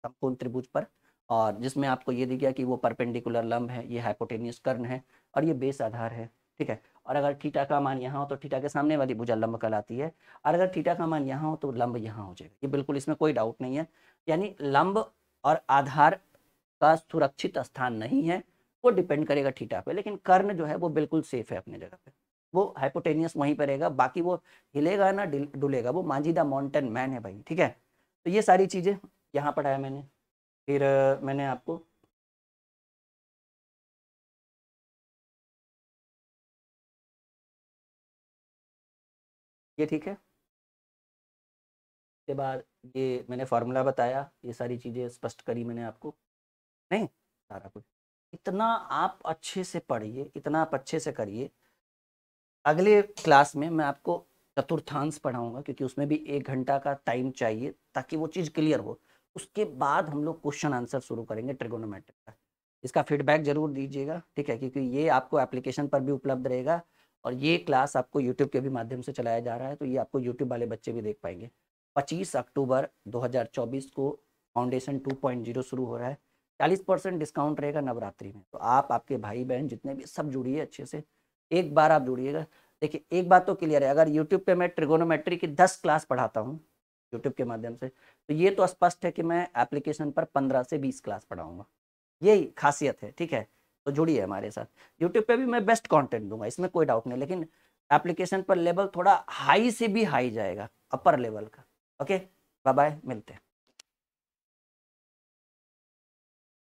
समकोण त्रिभुज पर, और जिसमें आपको ये दिख गया कि वो परपेंडिकुलर लंब है, ये हाइपोटेनियस कर्ण है, और ये बेस आधार है, ठीक है। और अगर थीटा का मान यहाँ हो तो थीटा के सामने वाली भुजा लंब कहलाती है, और अगर थीटा का मान यहाँ हो तो लंब यहाँ हो जाएगा। ये बिल्कुल, इसमें कोई डाउट नहीं है। यानी लंब और आधार का सुरक्षित स्थान नहीं है, वो डिपेंड करेगा थीटा पे, लेकिन कर्ण जो है वो बिल्कुल सेफ है अपनी जगह पे, वो हाइपोटेनियस वहीं पर रहेगा, बाकी वो हिलेगा ना डुलेगा, वो मांझी द माउंटेन मैन है भाई, ठीक है। तो ये सारी चीज़ें यहाँ पढ़ाया मैंने। फिर मैंने आपको ये, ठीक है, उसके बाद ये मैंने फार्मूला बताया, ये सारी चीज़ें स्पष्ट करी मैंने आपको, नहीं सारा कुछ। इतना आप अच्छे से पढ़िए, इतना आप अच्छे से करिए, अगले क्लास में मैं आपको चतुर्थांश पढ़ाऊंगा, क्योंकि उसमें भी 1 घंटा का टाइम चाहिए ताकि वो चीज़ क्लियर हो। उसके बाद हम लोग क्वेश्चन आंसर शुरू करेंगे ट्रिगोनोमेट्री का। इसका फीडबैक जरूर दीजिएगा, ठीक है, क्योंकि ये आपको एप्लीकेशन पर भी उपलब्ध रहेगा और ये क्लास आपको यूट्यूब के भी माध्यम से चलाया जा रहा है, तो ये आपको यूट्यूब वाले बच्चे भी देख पाएंगे। 25 अक्टूबर 2024 को फाउंडेशन 2.0 शुरू हो रहा है। 40% डिस्काउंट रहेगा नवरात्रि में, तो आप, आपके भाई बहन जितने भी, सब जुड़िए अच्छे से। एक बार आप जुड़िएगा। देखिए एक बात तो क्लियर है, अगर यूट्यूब पे मैं ट्रिगोनोमेट्री की 10 क्लास पढ़ाता हूँ यूट्यूब के माध्यम से, तो ये तो स्पष्ट है कि मैं एप्लीकेशन पर 15 से 20 क्लास पढ़ाऊंगा। यही खासियत है, ठीक है। तो जुड़िए हमारे साथ। यूट्यूब पे भी मैं बेस्ट कंटेंट दूंगा, इसमें कोई डाउट नहीं, लेकिन एप्लीकेशन पर लेवल थोड़ा हाई से भी हाई जाएगा, अपर लेवल का। ओके, बाय बाय, मिलते हैं।